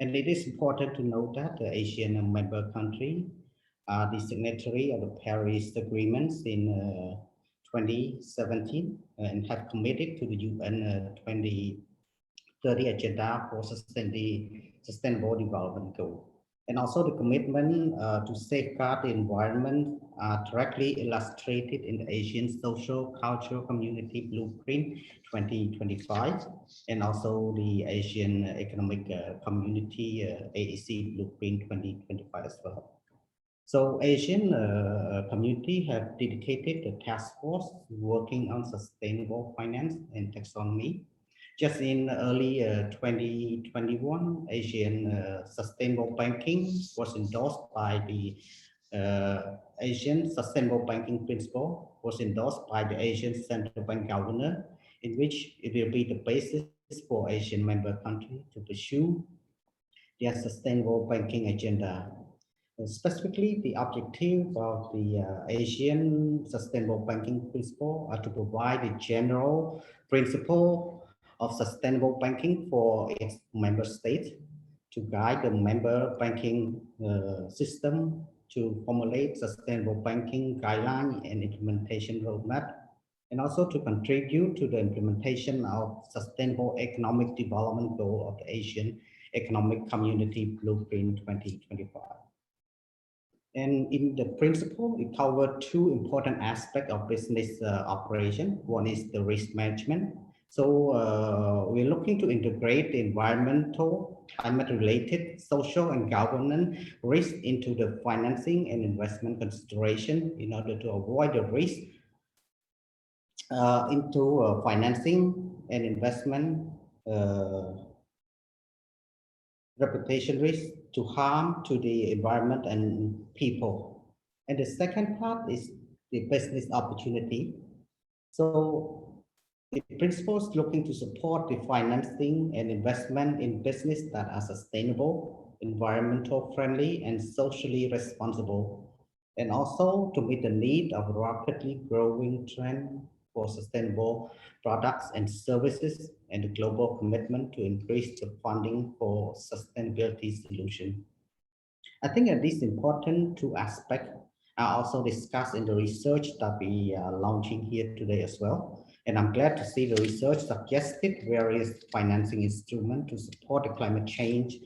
And it is important to note that the Asian member country are the signatory of the Paris agreements in 2017 and have committed to the UN 2030 agenda for sustainable development goal. And also the commitment to safeguard the environment are directly illustrated in the Asian Social Cultural Community Blueprint 2025 and also the Asian Economic Community AEC Blueprint 2025 as well. So Asian community have dedicated a task force working on sustainable finance and taxonomy. Just in early 2021, Asian sustainable banking was endorsed by the Asian Sustainable Banking Principle was endorsed by the Asian Central Bank Governor, in which it will be the basis for Asian member countries to pursue their sustainable banking agenda. Specifically, the objective of the Asian Sustainable Banking Principle are to provide a general principle of sustainable banking for its member states, to guide the member banking system to formulate sustainable banking guideline and implementation roadmap, and also to contribute to the implementation of sustainable economic development goal of the Asian Economic Community Blueprint 2025. And in the principle, it covered two important aspects of business operation. One is the risk management. So we're looking to integrate the environmental, climate-related, social, and governance risk into the financing and investment consideration in order to avoid the risk into financing and investment reputation risk to harm to the environment and people. And the second part is the business opportunity. So the principles looking to support the financing and investment in business that are sustainable, environmental friendly, and socially responsible, and also to meet the need of a rapidly growing trend for sustainable products and services and the global commitment to increase the funding for sustainability solution. I think that these important two aspects are also discussed in the research that we are launching here today as well. And I'm glad to see the research suggested various financing instruments to support the climate change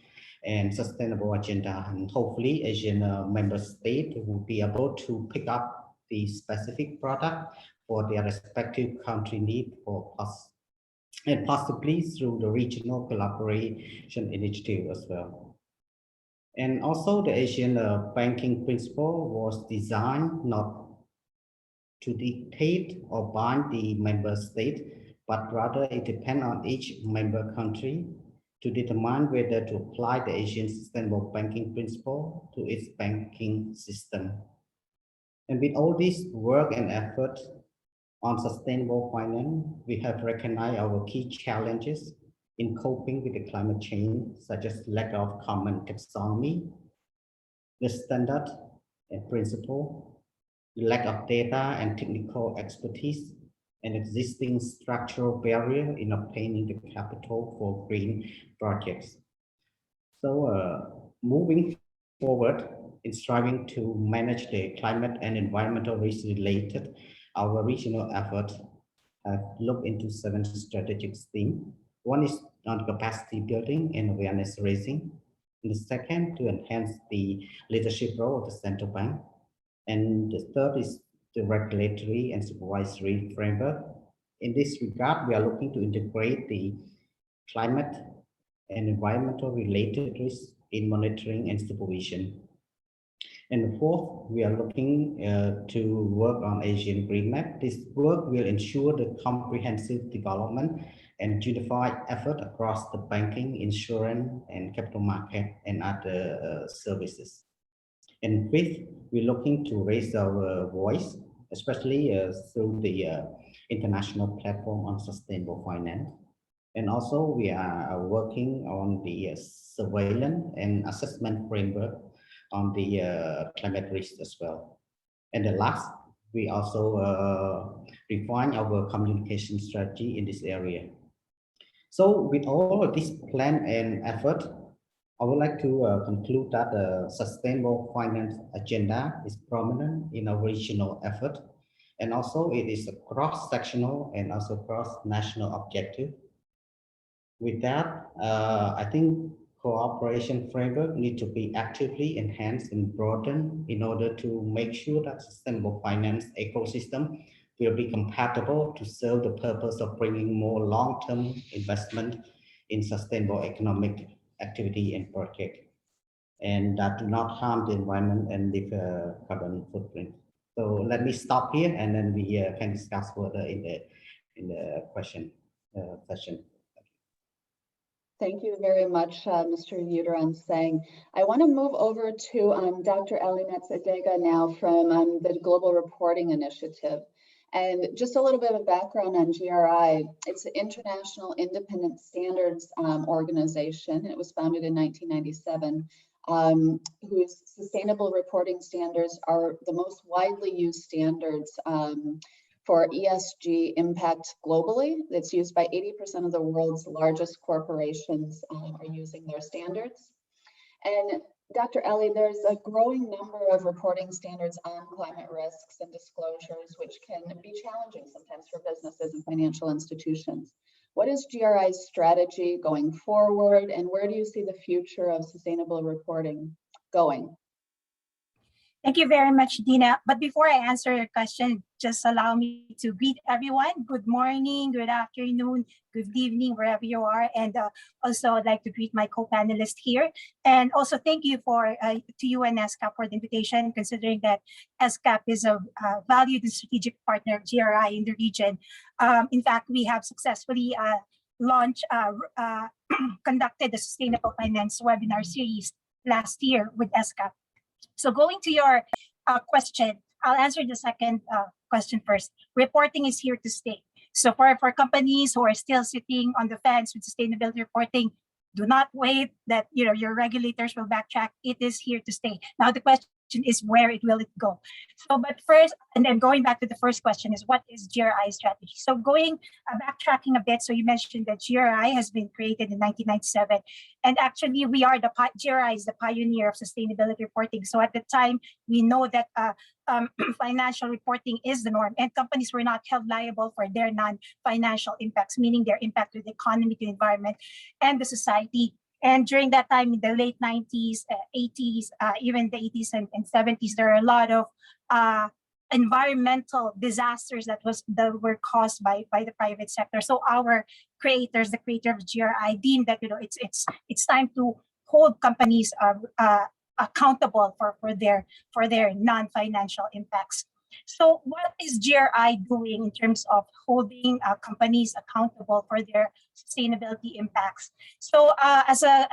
and sustainable agenda. And hopefully Asian member states will be able to pick up the specific product for their respective country need for us, and possibly through the regional collaboration initiative as well. And also the Asian banking principle was designed not to dictate or bind the member state, but rather it depends on each member country to determine whether to apply the Asian sustainable banking principle to its banking system. And with all this work and effort on sustainable finance, we have recognized our key challenges in coping with the climate change, such as lack of common taxonomy, the standard and principle, the lack of data and technical expertise, and existing structural barrier in obtaining the capital for green projects. So moving forward in striving to manage the climate and environmental risk related, our regional efforts have looked into 7 strategic themes. One is on capacity building and awareness raising. And the second, to enhance the leadership role of the central bank. And the third is the regulatory and supervisory framework. In this regard, we are looking to integrate the climate and environmental related risks in monitoring and supervision. And fourth, we are looking to work on Asian Green Map. This work will ensure the comprehensive development and unified effort across the banking, insurance, and capital market and other services. And fifth, we're looking to raise our voice, especially through the international platform on sustainable finance. And also we are working on the surveillance and assessment framework on the climate risk as well. And the last, we also refine our communication strategy in this area. So with all of this plan and effort, I would like to conclude that the sustainable finance agenda is prominent in our regional effort, and also it is a cross-sectional and also cross-national objective. With that, I think cooperation framework need to be actively enhanced and broadened in order to make sure that sustainable finance ecosystem will be compatible to serve the purpose of bringing more long-term investment in sustainable economic activity and project, and that do not harm the environment and leave a carbon footprint. So let me stop here, and then we can discuss further in the question session. Thank you very much, Mr. Yudaran-Sang. I want to move over to Dr. Elinette Adega now from the Global Reporting Initiative. And just a little bit of background on GRI. It's an international independent standards organization. It was founded in 1997, whose sustainable reporting standards are the most widely used standards for ESG impact globally. It's used by 80% of the world's largest corporations are using their standards. And Dr. Ellie, there's a growing number of reporting standards on climate risks and disclosures, which can be challenging sometimes for businesses and financial institutions. What is GRI's strategy going forward, and where do you see the future of sustainable reporting going? Thank you very much, Dina. But before I answer your question, just allow me to greet everyone. Good morning, good afternoon, good evening, wherever you are. And also I'd like to greet my co-panelists here. And also thank you to you and ESCAP for the invitation, considering that ESCAP is a valued and strategic partner of GRI in the region. In fact, we have successfully conducted the Sustainable Finance webinar series last year with ESCAP. So going to your question, I'll answer the second question first. Reporting is here to stay. So for companies who are still sitting on the fence with sustainability reporting, do not wait that your regulators will backtrack. It is here to stay. Now the question is, where will it go? So, but first, and then going back to the first question is, what is GRI's strategy? So backtracking a bit, so you mentioned that GRI has been created in 1997, and actually GRI is the pioneer of sustainability reporting. So at the time, we know that financial reporting is the norm, and companies were not held liable for their non-financial impacts, meaning their impact to the economy, to the environment, and the society. And during that time, in the late 90s, 80s, even the 80s and 70s, there are a lot of environmental disasters that were caused by the private sector. So our creators, the creator of GRI, deemed that it's time to hold companies accountable for their non-financial impacts. So what is GRI doing in terms of holding companies accountable for their sustainability impacts? So as a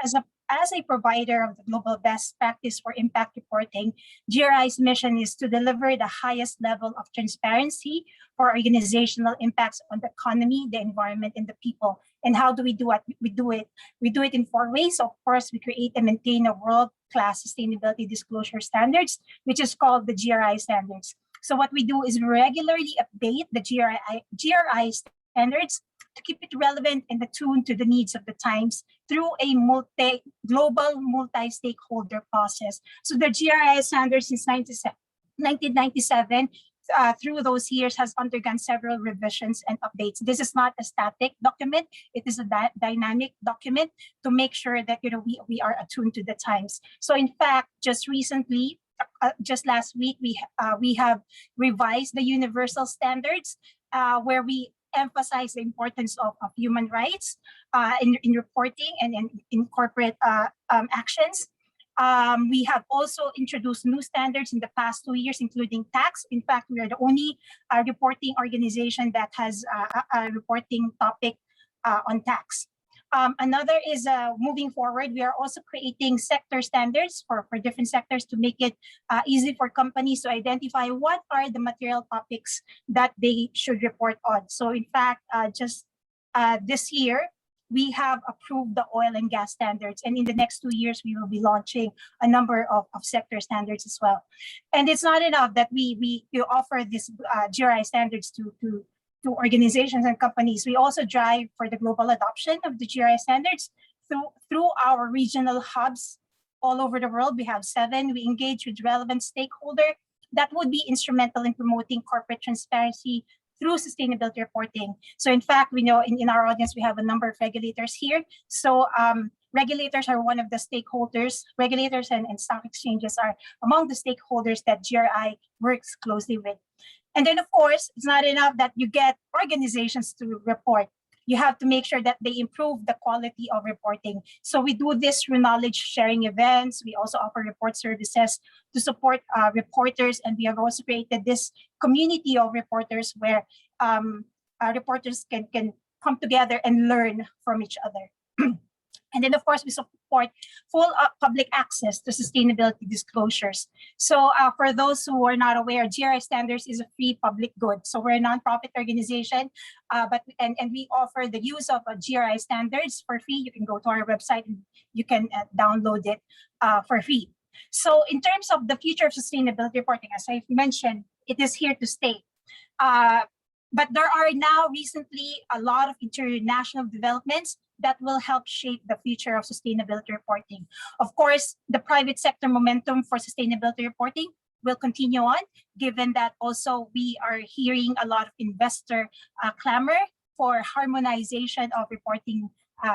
provider of the global best practice for impact reporting, GRI's mission is to deliver the highest level of transparency for organizational impacts on the economy, the environment, and the people. And how do we do it? We do it in 4 ways. Of course, we create and maintain a world-class sustainability disclosure standards, which is called the GRI standards. So what we do is regularly update the GRI standards to keep it relevant and attuned to the needs of the times through a global multi-stakeholder process. So the GRI standards since 1997 through those years has undergone several revisions and updates. This is not a static document. It is a dynamic document to make sure that we are attuned to the times. So in fact, just recently, just last week, we have revised the universal standards where we emphasize the importance of human rights in reporting and in corporate actions. We have also introduced new standards in the past 2 years, including tax. In fact, we are the only reporting organization that has a reporting topic on tax. Another is moving forward, we are also creating sector standards for different sectors to make it easy for companies to identify what are the material topics that they should report on. So in fact, just this year, we have approved the oil and gas standards. And in the next 2 years, we will be launching a number of sector standards as well. And it's not enough that we offer these GRI standards to organizations and companies. We also drive for the global adoption of the GRI standards through our regional hubs all over the world. We have 7. We engage with relevant stakeholders that would be instrumental in promoting corporate transparency through sustainability reporting. So in fact, we know in our audience, we have a number of regulators here. So regulators are one of the stakeholders. Regulators and stock exchanges are among the stakeholders that GRI works closely with. And then, of course, it's not enough that you get organizations to report. You have to make sure that they improve the quality of reporting. So we do this through knowledge sharing events. We also offer report services to support reporters. And we have also created this community of reporters where reporters can come together and learn from each other. And then, of course, we support full public access to sustainability disclosures. So for those who are not aware, GRI Standards is a free public good. So we're a nonprofit organization, and we offer the use of GRI Standards for free. You can go to our website and you can download it for free. So in terms of the future of sustainability reporting, as I've mentioned, it is here to stay. But there are now recently a lot of international developments that will help shape the future of sustainability reporting. Of course, the private sector momentum for sustainability reporting will continue on, given that also we are hearing a lot of investor clamor for harmonization of reporting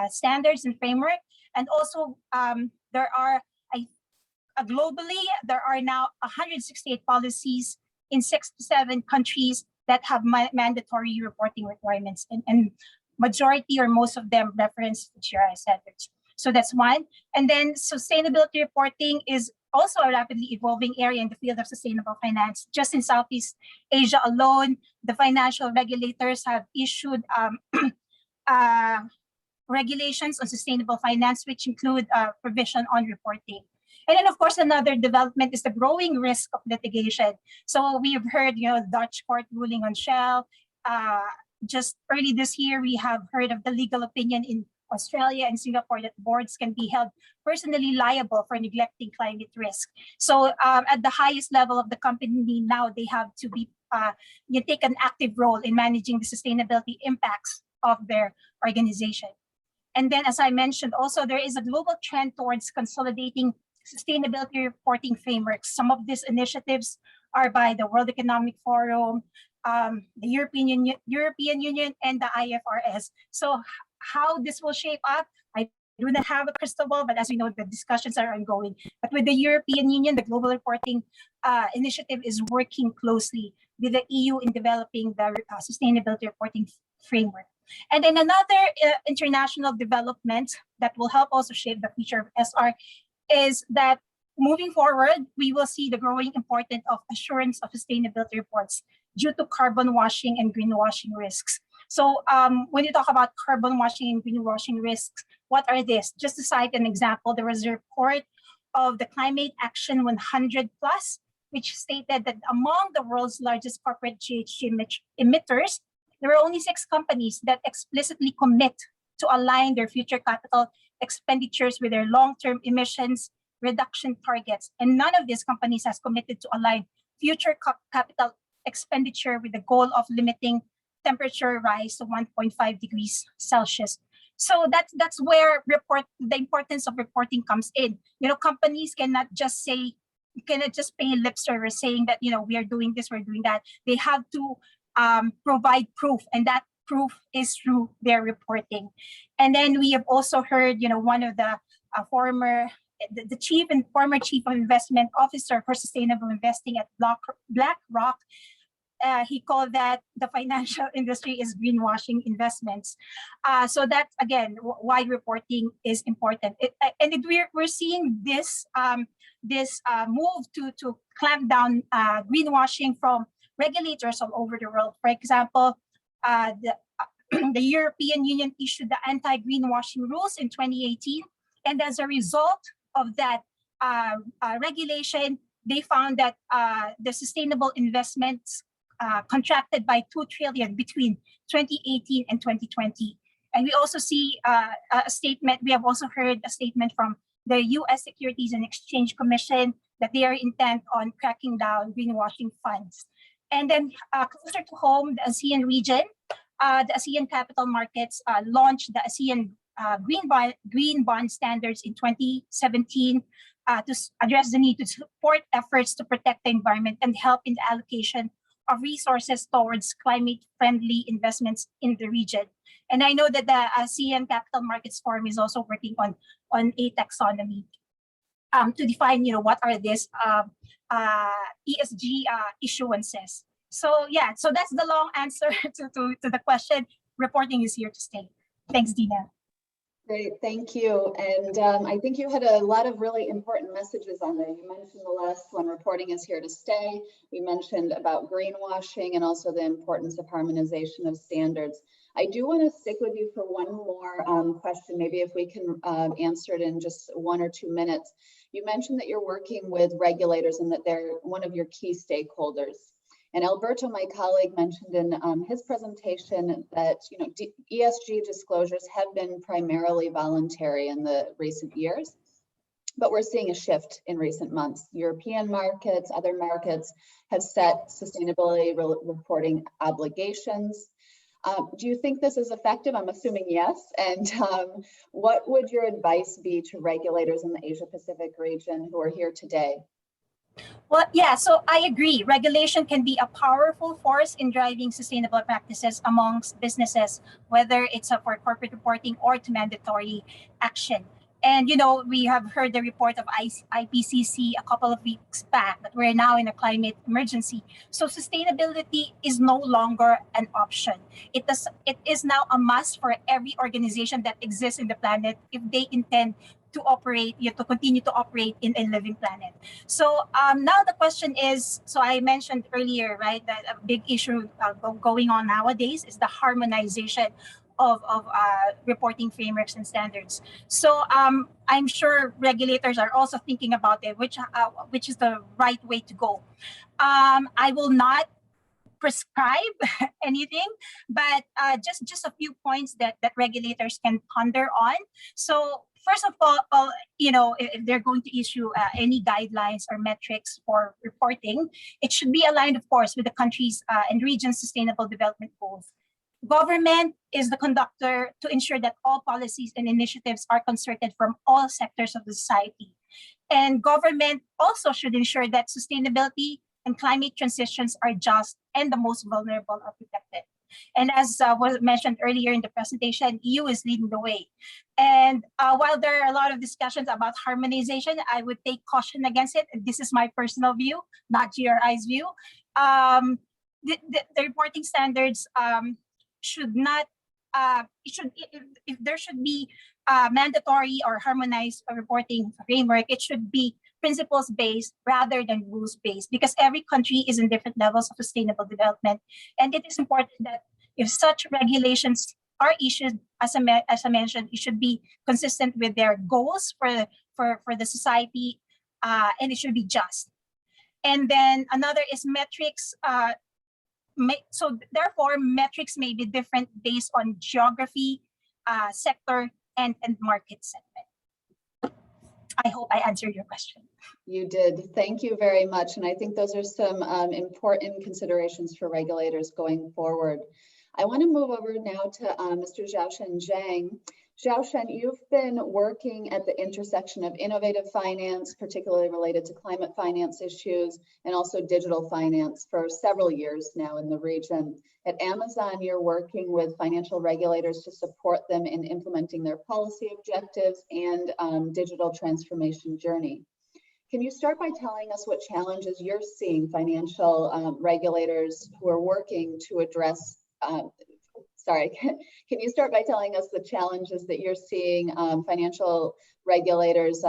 standards and framework. And also, there are globally, there are now 168 policies in 6 to 7 countries that have mandatory reporting requirements, and majority or most of them reference the GRI standards. So that's one. And then sustainability reporting is also a rapidly evolving area in the field of sustainable finance. Just in Southeast Asia alone, the financial regulators have issued regulations on sustainable finance, which include provision on reporting. And then, of course, another development is the growing risk of litigation. So we have heard, the Dutch court ruling on Shell. Just early this year, we have heard of the legal opinion in Australia and Singapore that boards can be held personally liable for neglecting climate risk. So at the highest level of the company now, they have to be take an active role in managing the sustainability impacts of their organization. And then, as I mentioned, also there is a global trend towards consolidating sustainability reporting frameworks. Some of these initiatives are by the World Economic Forum, the European Union, and the IFRS. So how this will shape up, I do not have a crystal ball, but as we know, the discussions are ongoing. But with the European Union, the Global Reporting Initiative is working closely with the EU in developing the sustainability reporting framework. And then another international development that will help also shape the future of SR is that moving forward, we will see the growing importance of assurance of sustainability reports due to carbon washing and greenwashing risks. So when you talk about carbon washing and greenwashing risks, what are these? Just to cite an example, there was a report of the Climate Action 100 Plus, which stated that among the world's largest corporate GHG emitters, there are only 6 companies that explicitly commit to align their future capital expenditures with their long-term emissions reduction targets. And none of these companies has committed to align future capital expenditure with the goal of limiting temperature rise to 1.5 degrees Celsius. So that's where the importance of reporting comes in. Companies cannot just say cannot just pay lip service saying that, we are doing this, we're doing that. They have to provide proof, and that proof is through their reporting. And then we have also heard, one of the former chief of investment officer for sustainable investing at BlackRock. He called that the financial industry is greenwashing investments. So that's, again, why reporting is important. We're seeing this move to clamp down greenwashing from regulators all over the world. For example, the European Union issued the anti-greenwashing rules in 2018. And as a result of that regulation, they found that the sustainable investments contracted by 2 trillion between 2018 and 2020. And we also see a statement, we have also heard a statement from the US Securities and Exchange Commission that they are intent on cracking down greenwashing funds. And then closer to home, the ASEAN region, the ASEAN capital markets launched the ASEAN green bond standards in 2017 to address the need to support efforts to protect the environment and help in the allocation of resources towards climate-friendly investments in the region. And I know that the ASEAN Capital Markets Forum is also working on a taxonomy to define, what are these ESG issuances. So yeah, so that's the long answer to the question. Reporting is here to stay. Thanks, Dina. Great, thank you. And I think you had a lot of really important messages on there. You mentioned the last one, reporting is here to stay. We mentioned about greenwashing and also the importance of harmonization of standards. I do want to stick with you for one more question, maybe if we can answer it in just 1 or 2 minutes. You mentioned that you're working with regulators and that they're one of your key stakeholders. And Alberto, my colleague, mentioned in his presentation that ESG disclosures have been primarily voluntary in the recent years, but we're seeing a shift in recent months. European markets, other markets have set sustainability reporting obligations. Do you think this is effective? I'm assuming yes. And what would your advice be to regulators in the Asia Pacific region who are here today? Well, yeah, so I agree. Regulation can be a powerful force in driving sustainable practices amongst businesses, whether it's for corporate reporting or to mandatory action. And, we have heard the report of IPCC a couple of weeks back that we're now in a climate emergency. So sustainability is no longer an option. It is now a must for every organization that exists in the planet if they intend to operate, to continue to operate in a living planet. So now the question is, so I mentioned earlier, right, that a big issue going on nowadays is the harmonization of reporting frameworks and standards. So I'm sure regulators are also thinking about it, which is the right way to go. I will not prescribe anything, but just a few points that regulators can ponder on. So first of all, if they're going to issue any guidelines or metrics for reporting, it should be aligned, of course, with the country's and region's sustainable development goals. Government is the conductor to ensure that all policies and initiatives are concerted from all sectors of the society. And government also should ensure that sustainability and climate transitions are just and the most vulnerable are protected. And as was mentioned earlier in the presentation, EU is leading the way. And while there are a lot of discussions about harmonization, I would take caution against it. This is my personal view, not GRI's view. The reporting standards should not, if there should be mandatory or harmonized reporting framework, it should be principles-based rather than rules-based, because every country is in different levels of sustainable development. And it is important that if such regulations are issued, as I mentioned, it should be consistent with their goals for the society, and it should be just. And then another is metrics. So therefore, metrics may be different based on geography, sector, and market segment. I hope I answered your question. You did. Thank you very much. And I think those are some important considerations for regulators going forward. I want to move over now to Mr. Xiaoshen Zhang. Xiaoshen, you've been working at the intersection of innovative finance, particularly related to climate finance issues, and also digital finance for several years now in the region. At Amazon, you're working with financial regulators to support them in implementing their policy objectives and digital transformation journey. Can you start by telling us what challenges you're seeing financial regulators who are working to address can you start by telling us the challenges that you're seeing financial regulators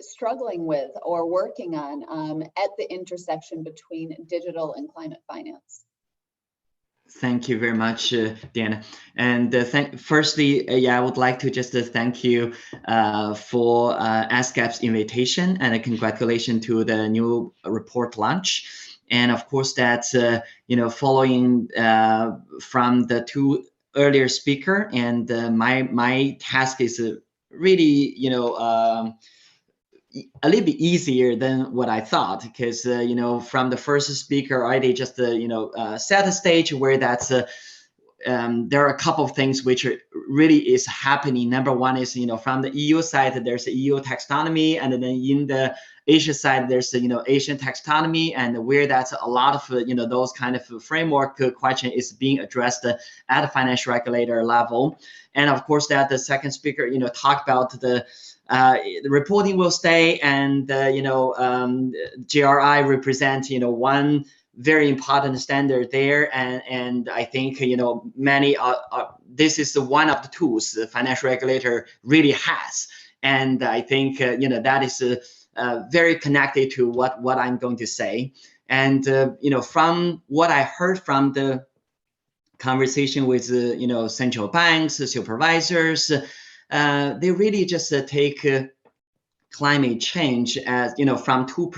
struggling with or working on at the intersection between digital and climate finance? Thank you very much, Diana. And firstly, I would like to just thank you for ESCAP's invitation, and congratulations to the new report launch. And of course, that's following from the two earlier speaker, and my task is really a little bit easier than what I thought, because from the first speaker already just set the stage where that's there are a couple of things which really is happening. Number one is from the EU side there's the EU taxonomy, and then in the Asia side there's Asian taxonomy, and where that's a lot of those kind of framework question is being addressed at the financial regulator level. And of course that the second speaker talked about the reporting will stay, and GRI represent one very important standard there, and I think many this is one of the tools the financial regulator really has, and I think that is very connected to what I'm going to say. And from what I heard from the conversation with central banks, supervisors, they really just take climate change as from two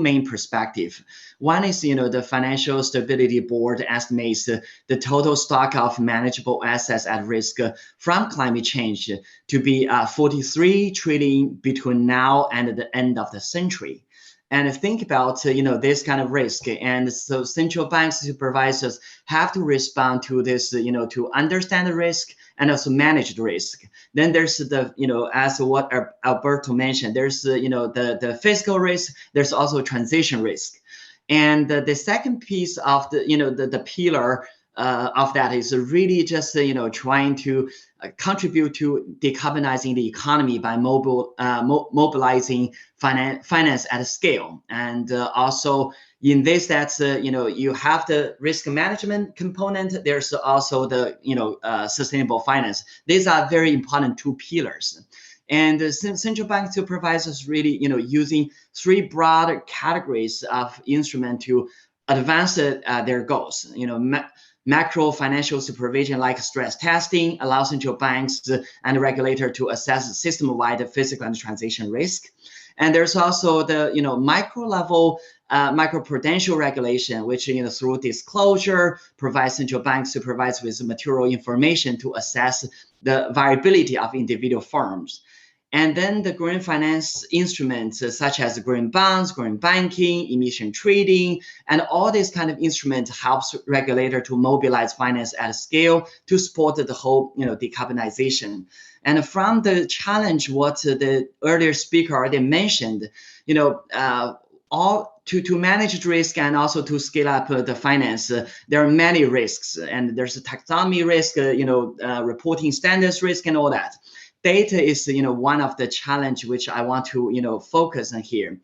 main perspectives. One is the Financial Stability Board estimates the total stock of manageable assets at risk from climate change to be 43 trillion between now and the end of the century. And think about this kind of risk, and so central banks supervisors have to respond to this to understand the risk and also manage the risk. Then there's the as what Alberto mentioned, there's the fiscal risk, there's also transition risk. And the second piece of the pillar of that is really just trying to contribute to decarbonizing the economy by mobilizing finance at a scale. And also in this, that's you have the risk management component. There's also the sustainable finance. These are very important two pillars. And central bank supervisors really using three broad categories of instrument to advance their goals. Macro financial supervision like stress testing allows central banks and the regulator to assess system-wide physical and transition risk. And there's also the micro level microprudential regulation, which through disclosure provides central bank supervisors with material information to assess the viability of individual firms. And then the green finance instruments such as green bonds, green banking, emission trading, and all these kind of instruments helps regulator to mobilize finance at scale to support the whole decarbonization. And from the challenge, what the earlier speaker already mentioned, all to manage risk and also to scale up the finance, there are many risks, and there's a taxonomy risk, reporting standards risk, and all that. Data is one of the challenge which I want to focus on here.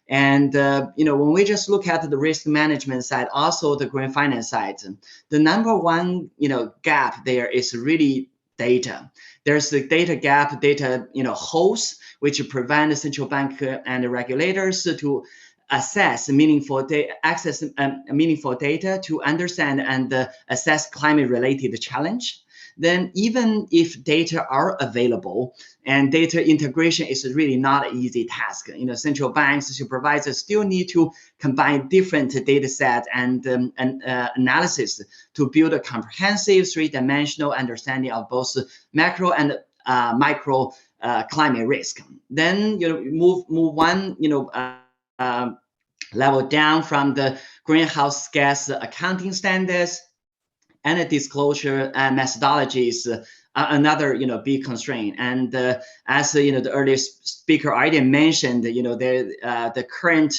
And when we just look at the risk management side, also the green finance side, the number one gap there is really data. There's the data gap, data holes, which prevent the central bank and the regulators to access meaningful data to understand and assess climate related challenge. Then even if data are available, and data integration is really not an easy task. Central banks, supervisors still need to combine different data sets and analysis to build a comprehensive three-dimensional understanding of both macro and micro climate risk. Then move one level down from the greenhouse gas accounting standards and the disclosure methodologies another big constraint. And as the earlier speaker already mentioned, the current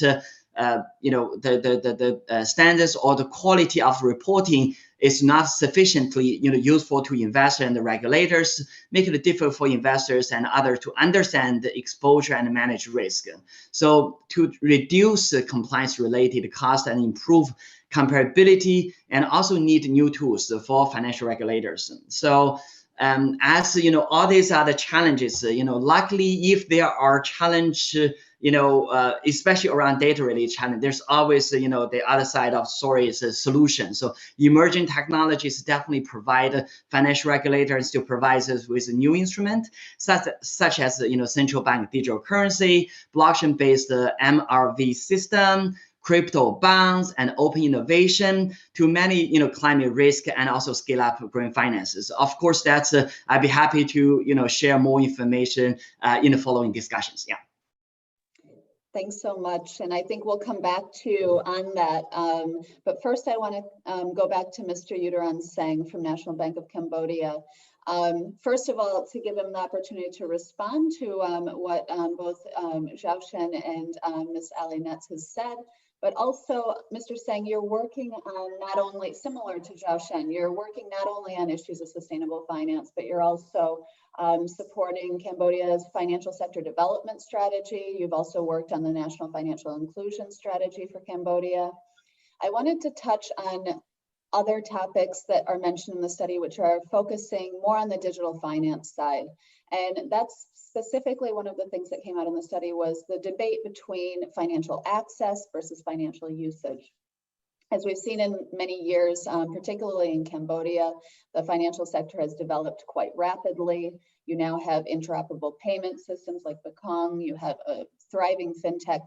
the standards or the quality of reporting is not sufficiently useful to investors and the regulators, make it difficult for investors and others to understand the exposure and manage risk. So to reduce the compliance related costs and improve comparability, and also need new tools for financial regulators. So as all these other challenges, luckily, if there are challenges, especially around data related challenge, there's always the other side of story is a solution. So emerging technologies definitely provide financial regulators to provide us with a new instrument, such as central bank digital currency, blockchain based MRV system, crypto bonds, and open innovation to many climate risk and also scale up green finances. Of course, that's I'd be happy to share more information in the following discussions. Yeah. Thanks so much. And I think we'll come back to you on that. But first, I want to go back to Mr. Yudaran Seng from National Bank of Cambodia. First of all, to give him the opportunity to respond to what both Zhao Shen and Ms. Ali Netz has said. But also, Mr. Seng, you're working on not only, similar to Zhao Shen, you're working not only on issues of sustainable finance, but you're also supporting Cambodia's financial sector development strategy. You've also worked on the National Financial Inclusion Strategy for Cambodia. I wanted to touch on other topics that are mentioned in the study, which are focusing more on the digital finance side. And that's specifically one of the things that came out in the study was the debate between financial access versus financial usage. As we've seen in many years, particularly in Cambodia, the financial sector has developed quite rapidly. You now have interoperable payment systems like Bekong. You have a thriving fintech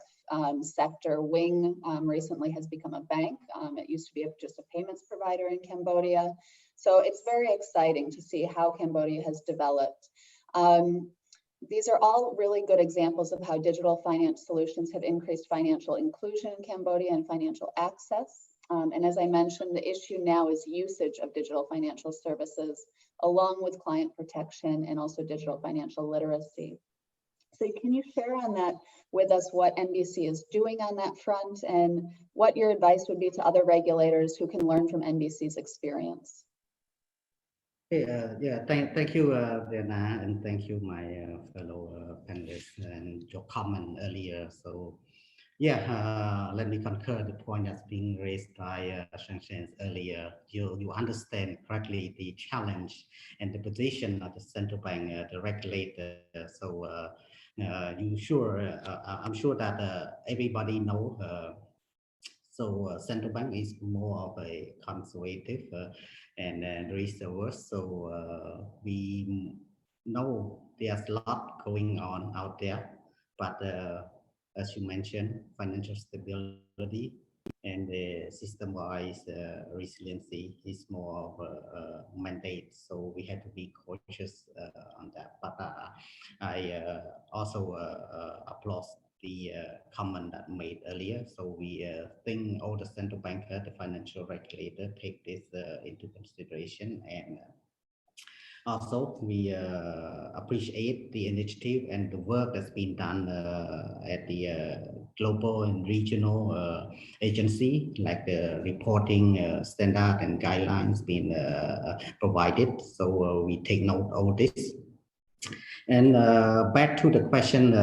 sector. Wing recently has become a bank. It used to be just a payments provider in Cambodia. So it's very exciting to see how Cambodia has developed. These are all really good examples of how digital finance solutions have increased financial inclusion in Cambodia and financial access. And as I mentioned, the issue now is usage of digital financial services, along with client protection and also digital financial literacy. So can you share on that with us what NBC is doing on that front and what your advice would be to other regulators who can learn from NBC's experience? Thank you, Diana, and thank you, my fellow panelists, and your comment earlier. So, let me concur the point that's being raised by Shang earlier. You understand correctly the challenge and the position of the central bank, the regulator. So, I'm sure that everybody knows. Central bank is more of a conservative and risk-averse. So we know there's a lot going on out there, but as you mentioned, financial stability and the system-wise resiliency is more of a mandate. So we have to be cautious on that. But I also applaud the comment that made earlier. So we think all the central banker, the financial regulator, take this into consideration, and also we appreciate the initiative and the work that's been done at the global and regional agency, like the reporting standard and guidelines being provided. So we take note of this. And back to the question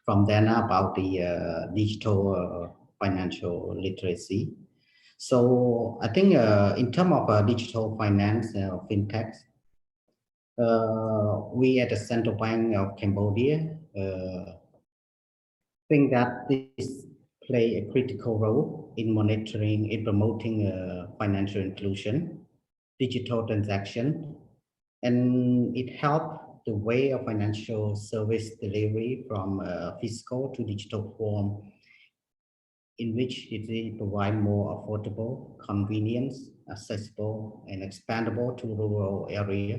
from Dana about the digital financial literacy. So I think in terms of digital finance, fintechs, we at the Central Bank of Cambodia think that this play a critical role in monitoring and promoting financial inclusion, digital transaction, and it helped the way of financial service delivery from physical to digital form, in which it provides more affordable, convenience, accessible, and expandable to rural area,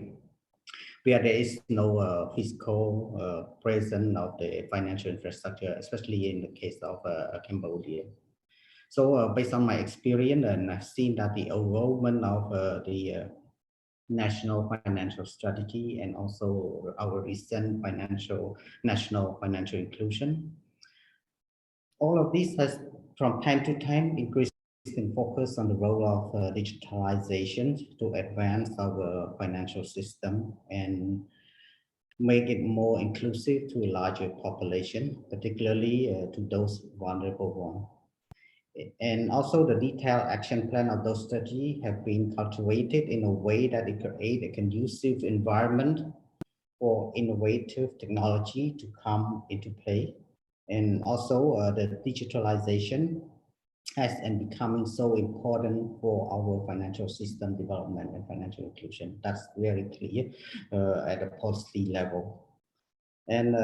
where there is no physical presence of the financial infrastructure, especially in the case of Cambodia. So based on my experience, and I've seen that the enrollment of the national financial strategy, and also our recent national financial inclusion. All of this has, from time to time, increased in focus on the role of digitalization to advance our financial system and make it more inclusive to a larger population, particularly to those vulnerable ones. And also the detailed action plan of those strategies have been cultivated in a way that it creates a conducive environment for innovative technology to come into play. And also the digitalization has and becoming so important for our financial system development and financial inclusion. That's very clear at a policy level. And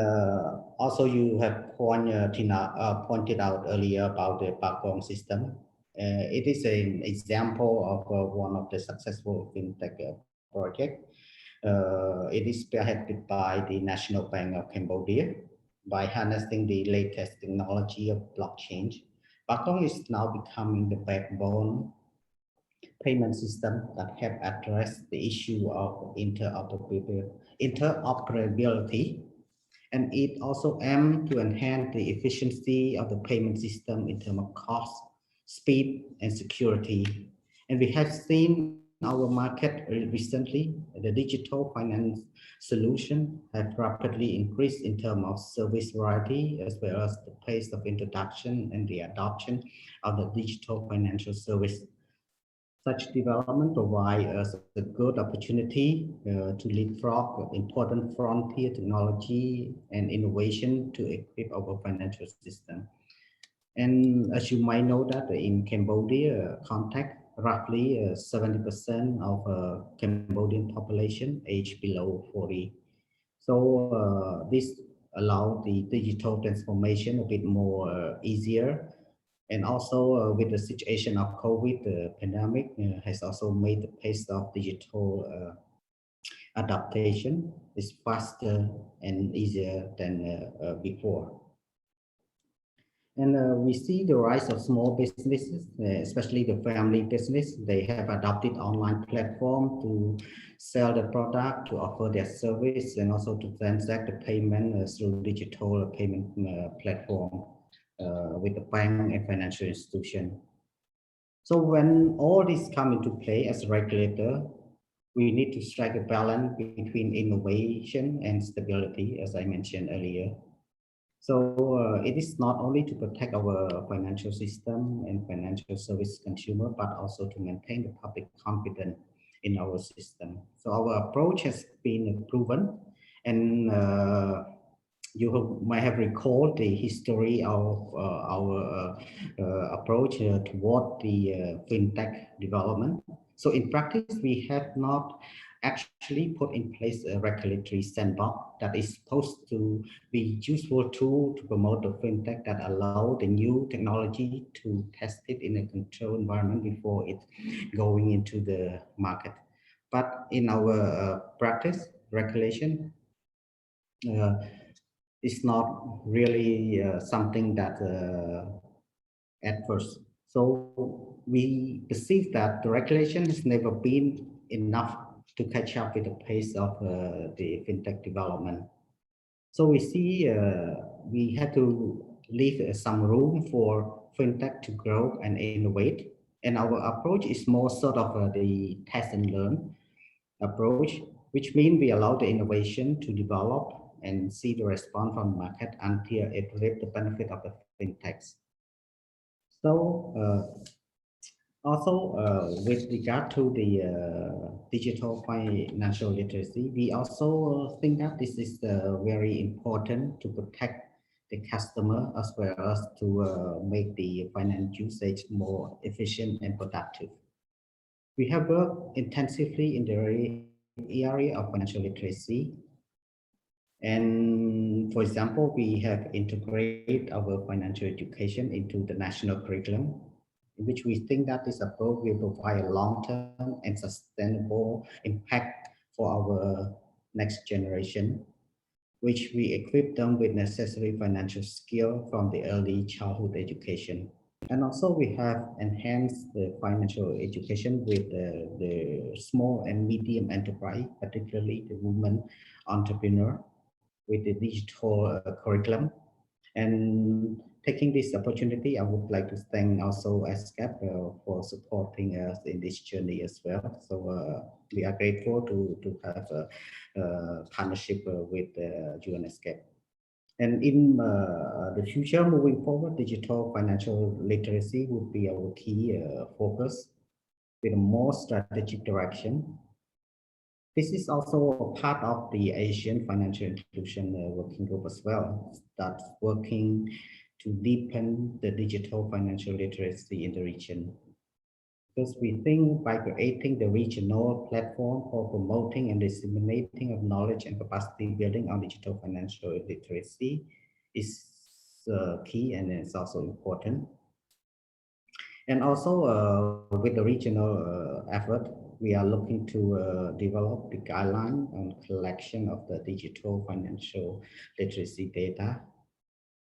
also you have pointed out earlier about the backbone system. It is an example of one of the successful fintech project. It is spearheaded by the National Bank of Cambodia by harnessing the latest technology of blockchain. Backbone is now becoming the backbone payment system that help address the issue of interoperability. And it also aims to enhance the efficiency of the payment system in terms of cost, speed, and security. And we have seen our market recently, the digital finance solution have rapidly increased in terms of service variety, as well as the pace of introduction and the adoption of the digital financial service. Such development provide us a good opportunity to leapfrog important frontier technology and innovation to equip our financial system. And as you might know that in Cambodia context, roughly 70% of Cambodian population age below 40. So this allows the digital transformation a bit more easier. And also with the situation of COVID, the pandemic has also made the pace of digital adaptation is faster and easier than before. And we see the rise of small businesses, especially the family business. They have adopted online platform to sell the product, to offer their service, and also to transact the payment through digital payment platform. With the bank and financial institution. So when all this come into play as a regulator, we need to strike a balance between innovation and stability, as I mentioned earlier. So it is not only to protect our financial system and financial service consumer, but also to maintain the public confidence in our system. So our approach has been proven, and you might have recalled the history of our approach toward the fintech development. So in practice, we have not actually put in place a regulatory sandbox that is supposed to be useful tool to promote the fintech that allow the new technology to test it in a controlled environment before it going into the market. But in our practice, regulation is not really something that at first. So we perceive that the regulation has never been enough to catch up with the pace of the fintech development. So we see we had to leave some room for fintech to grow and innovate. And our approach is more sort of the test and learn approach, which means we allow the innovation to develop and see the response from the market until it reaps the benefit of the fintechs. So also with regard to the digital financial literacy, we also think that this is very important to protect the customer as well as to make the finance usage more efficient and productive. We have worked intensively in the area of financial literacy. And for example, we have integrated our financial education into the national curriculum, in which we think that this approach will provide a long-term and sustainable impact for our next generation, which we equip them with necessary financial skill from the early childhood education. And also we have enhanced the financial education with the small and medium enterprise, particularly the women entrepreneur, with the digital curriculum. And taking this opportunity, I would like to thank also ESCAP for supporting us in this journey as well. So we are grateful to have a partnership with UNESCAP. And in the future, moving forward, digital financial literacy would be our key focus with a more strategic direction. This is also a part of the Asian Financial Inclusion Working Group as well, that's working to deepen the digital financial literacy in the region. Because we think by creating the regional platform for promoting and disseminating of knowledge and capacity building on digital financial literacy is key, and it's also important. And also with the regional effort, we are looking to develop the guideline on collection of the digital financial literacy data.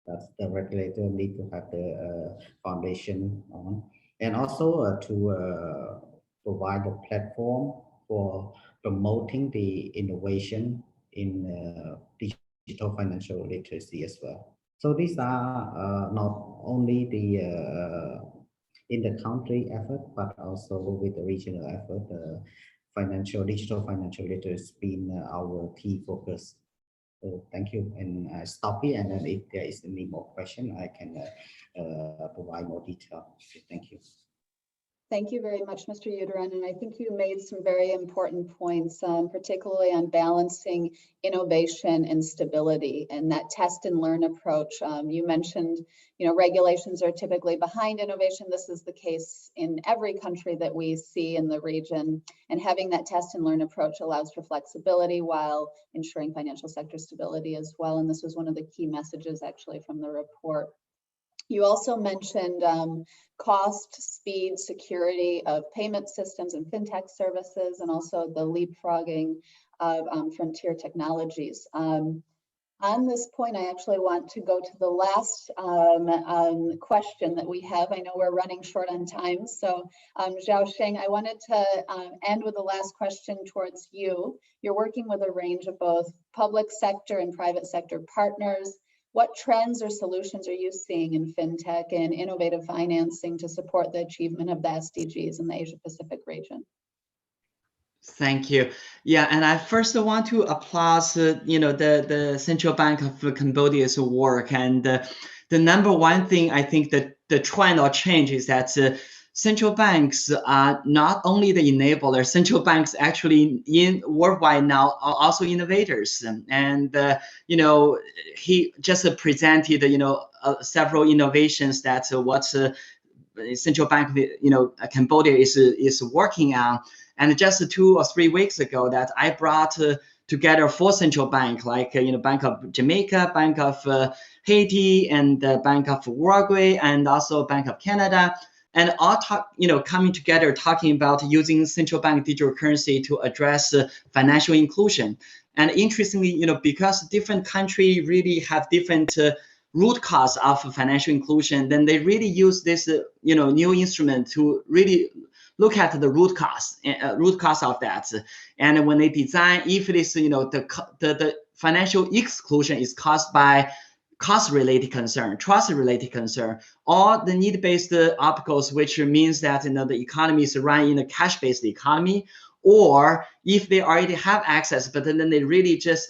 That's the regulator need to have the foundation on. And also to provide a platform for promoting the innovation in digital financial literacy as well. So these are not only the in the country effort, but also with the regional effort, digital financial literacy has been our key focus. So thank you, and I stop here. And then if there is any more question, I can provide more detail. Okay, thank you. Thank you very much, Mr. Udaran. And I think you made some very important points, particularly on balancing innovation and stability and that test and learn approach. You mentioned, regulations are typically behind innovation. This is the case in every country that we see in the region. And having that test and learn approach allows for flexibility while ensuring financial sector stability as well. And this was one of the key messages actually from the report. You also mentioned cost, speed, security of payment systems and fintech services, and also the leapfrogging of frontier technologies. On this point, I actually want to go to the last question that we have. I know we're running short on time, so Zhao Sheng, I wanted to end with the last question towards you. You're working with a range of both public sector and private sector partners. What trends or solutions are you seeing in fintech and innovative financing to support the achievement of the SDGs in the Asia Pacific region? Thank you. Yeah, and I first want to applaud, the Central Bank of Cambodia's work. And the number one thing I think that the trend or change is that central banks are not only the enabler. Central banks actually in worldwide now are also innovators. And he just presented several innovations that what Central Bank Cambodia is working on. And just 2 or 3 weeks ago, that I brought together 4 central banks, like Bank of Jamaica, Bank of Haiti, and Bank of Uruguay, and also Bank of Canada. And all coming together, talking about using central bank digital currency to address financial inclusion. And interestingly, because different countries really have different root cause of financial inclusion, then they really use this new instrument to really look at the root cause of that. And when they design, if it is the financial exclusion is caused by cost-related concern, trust-related concern, or the need-based obstacles, which means that the economy is running in a cash-based economy, or if they already have access, but then they really just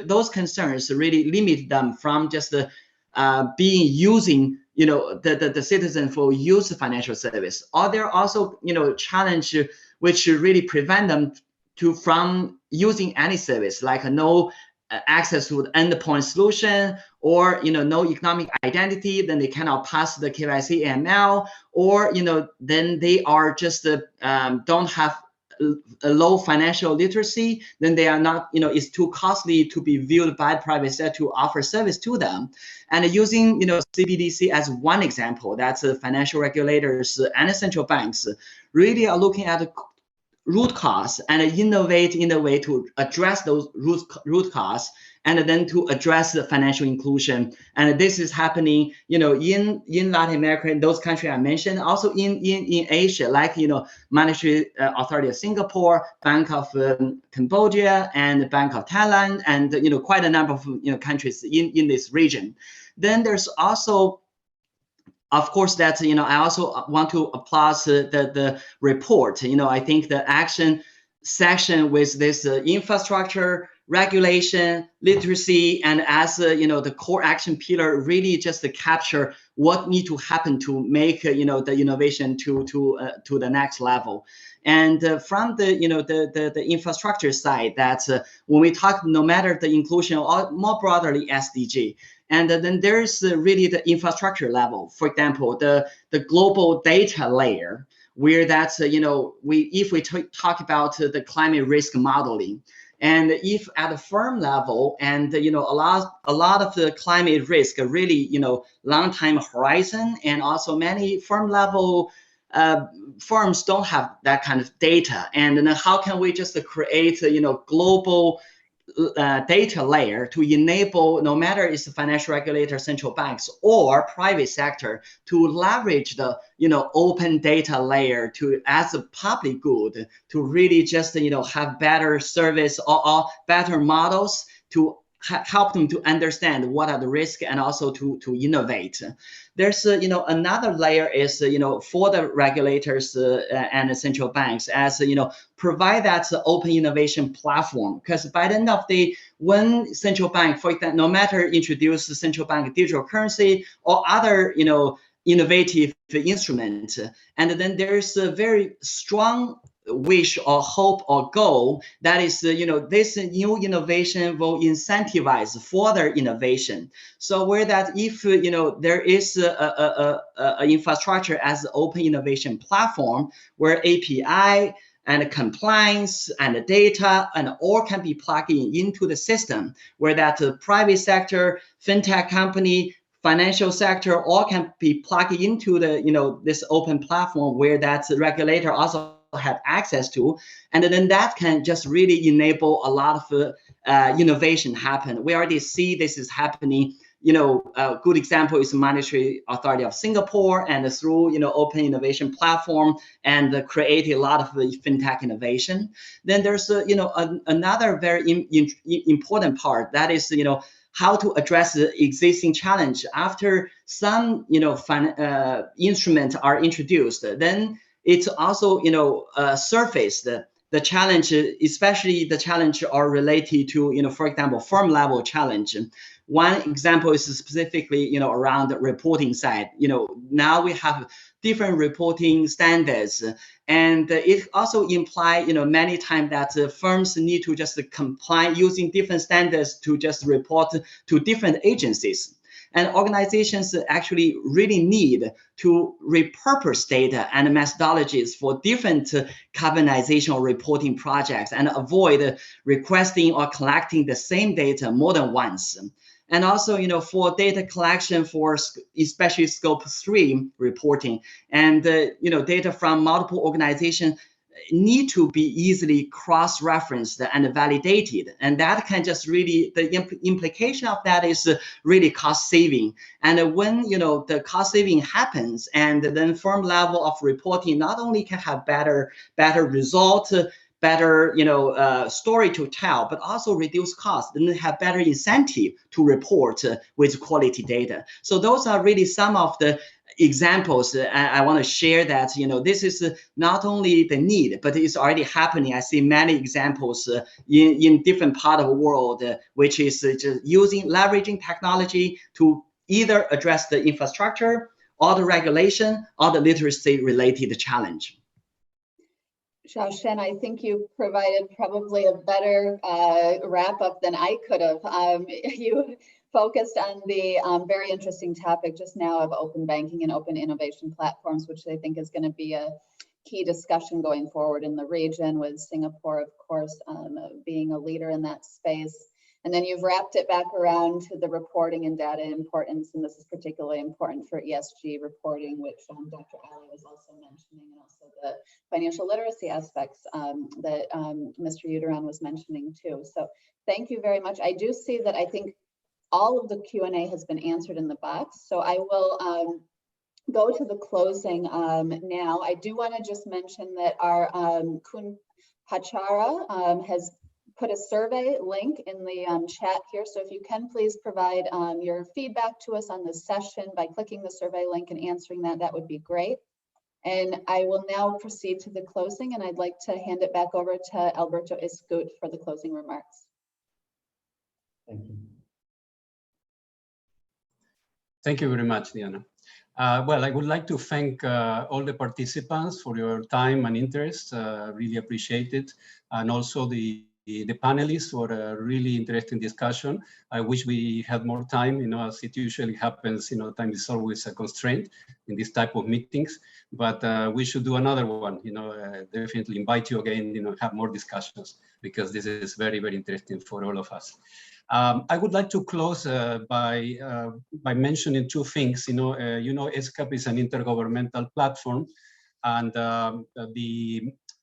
those concerns really limit them from just using the citizen for use financial service. Or there are also challenge which really prevent them from using any service, like no access to the endpoint solution, or no economic identity, then they cannot pass the KYC AML, or then they are just don't have a low financial literacy, then they are not, it's too costly to be viewed by private sector to offer service to them. And using CBDC as one example, that's financial regulators and central banks really are looking at root cause and innovate in a way to address those root cause, and then to address the financial inclusion. And this is happening, in Latin America, in those countries I mentioned, also in Asia, like, Monetary Authority of Singapore, Bank of Cambodia, and Bank of Thailand, and, quite a number of, countries in this region. Then there's also, of course, that, I also want to applaud the report. I think the action section with this infrastructure, regulation, literacy, and as the core action pillar, really just to capture what need to happen to make the innovation to the next level. And from the infrastructure side, that when we talk, no matter the inclusion or more broadly SDG, and then there's really the infrastructure level. For example, the global data layer, where that's if we talk about the climate risk modeling, and if at the firm level, and a lot of the climate risk are really long time horizon, and also many firm level firms don't have that kind of data. And then how can we just create global data layer to enable, no matter it's the financial regulator, central banks, or private sector, to leverage the open data layer to as a public good, to really just have better service or better models to help them to understand what are the risks, and also to innovate. There's another layer is for the regulators and the central banks, as provide that open innovation platform. Because by the end of the day, when central bank, for example, no matter introduce the central bank digital currency or other innovative instrument, and then there's a very strong wish or hope or goal that is this new innovation will incentivize further innovation. So where that if there is a infrastructure as an open innovation platform, where API and compliance and data and all can be plugged into the system, where that private sector, fintech company, financial sector all can be plugged into the this open platform, where that regulator also have access to, and then that can just really enable a lot of innovation happen. We already see this is happening. A good example is Monetary Authority of Singapore, and through open innovation platform, and create a lot of fintech innovation. Then there's another very important part, that is how to address the existing challenge after some instruments are introduced. Then it's also surfaced the challenge, especially the challenge are related to for example, firm level challenge. One example is specifically around the reporting side. Now we have different reporting standards, and it also implies many times that firms need to just comply using different standards to just report to different agencies. And organizations actually really need to repurpose data and methodologies for different carbonization reporting projects, and avoid requesting or collecting the same data more than once. And also, for data collection for especially scope 3 reporting, and data from multiple organizations need to be easily cross-referenced and validated, and that can just really, the implication of that is really cost saving. And when the cost saving happens, and then firm level of reporting not only can have better result, better story to tell, but also reduce cost, and have better incentive to report with quality data. So those are really some of the examples I want to share, that this is not only the need, but it's already happening. I see many examples in different part of the world, which is just leveraging technology to either address the infrastructure or the regulation or the literacy related challenge. Xiaoshen, I think you provided probably a better wrap up than I could have. You focused on the very interesting topic just now of open banking and open innovation platforms, which I think is going to be a key discussion going forward in the region, with Singapore, of course, being a leader in that space. And then you've wrapped it back around to the reporting and data importance, and this is particularly important for ESG reporting, which Dr. Ali was also mentioning, and also the financial literacy aspects that Mr. Uteran was mentioning too. So thank you very much. I do see that I think all of the Q&A has been answered in the box, so I will go to the closing now. I do want to just mention that our Kun Hachara has put a survey link in the chat here. So if you can please provide your feedback to us on this session by clicking the survey link and answering that, that would be great. And I will now proceed to the closing, and I'd like to hand it back over to Alberto Escut for the closing remarks. Thank you. Thank you very much, Diana. Well, I would like to thank all the participants for your time and interest. Really appreciate it. And also the panelists for a really interesting discussion. I wish we had more time, as it usually happens, time is always a constraint in this type of meetings, but we should do another one, definitely invite you again, have more discussions, because this is very, very interesting for all of us. I would like to close by mentioning two things. ESCAP is an intergovernmental platform, and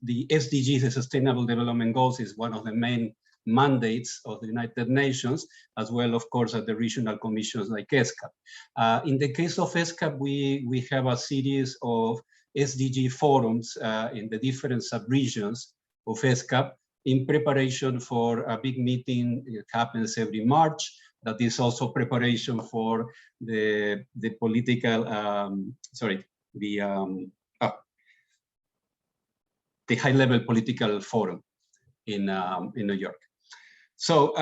the SDGs, the Sustainable Development Goals, is one of the main mandates of the United Nations, as well, of course, at the regional commissions like ESCAP. In the case of ESCAP, we have a series of SDG forums in the different sub-regions of ESCAP in preparation for a big meeting. It happens every March. That is also preparation for the political, the high-level political forum in New York. So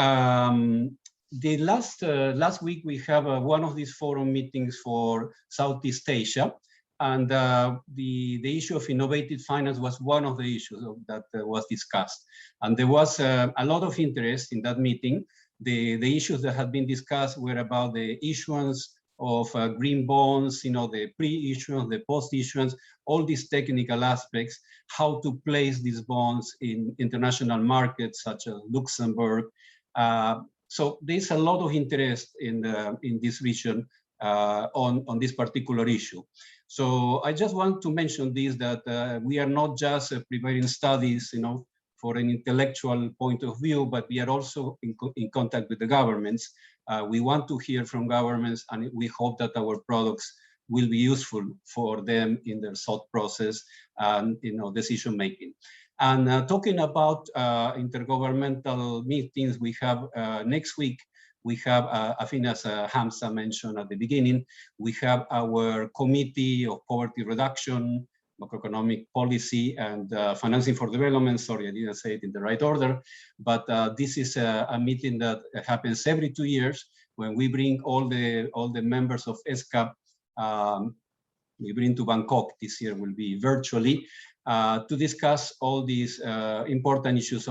the last week we have one of these forum meetings for Southeast Asia, and the issue of innovative finance was one of the issues that was discussed, and there was a lot of interest in that meeting. The issues that had been discussed were about the issuance of green bonds, the pre-issuance, the post-issuance, all these technical aspects, how to place these bonds in international markets such as Luxembourg. So there's a lot of interest in this region on this particular issue. So I just want to mention this, that we are not just preparing studies, for an intellectual point of view, but we are also in contact with the governments. We want to hear from governments, and we hope that our products will be useful for them in their thought process and decision making. And talking about intergovernmental meetings, we have next week. We have, I think as Hamza mentioned at the beginning, we have our Committee of Poverty Reduction, Macroeconomic Policy, and Financing for Development. Sorry, I didn't say it in the right order, but this is a meeting that happens every 2 years, when we bring all the members of ESCAP. We bring to Bangkok. This year will be virtually, to discuss all these important issues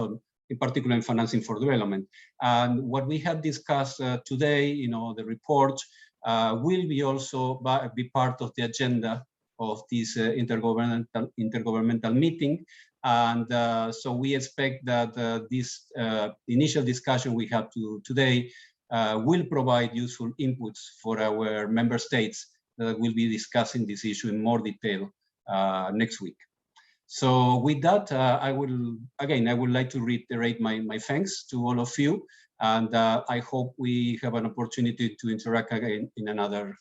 in particular in financing for development. And what we have discussed today, the report will be also be part of the agenda of this intergovernmental meeting. And so we expect that this initial discussion we have today will provide useful inputs for our member states that will be discussing this issue in more detail next week. So with that, I would like to reiterate my thanks to all of you, and I hope we have an opportunity to interact again in another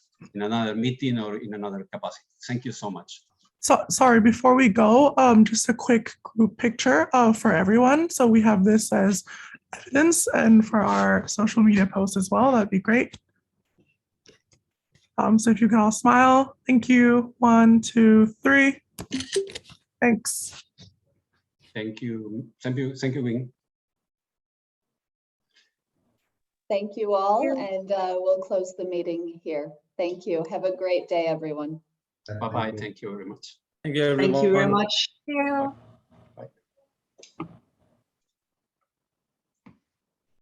meeting or in another capacity. Thank you so much. So sorry, before we go, just a quick group picture for everyone. So we have this as evidence, and for our social media posts as well, that'd be great. So if you can all smile, thank you. 1, 2, 3. Thanks. Thank you. Thank you, Wing. Thank you all, and we'll close the meeting here. Thank you. Have a great day, everyone. Bye-bye. Thank you very much. Thank you, everyone. Thank you very much. Thank you.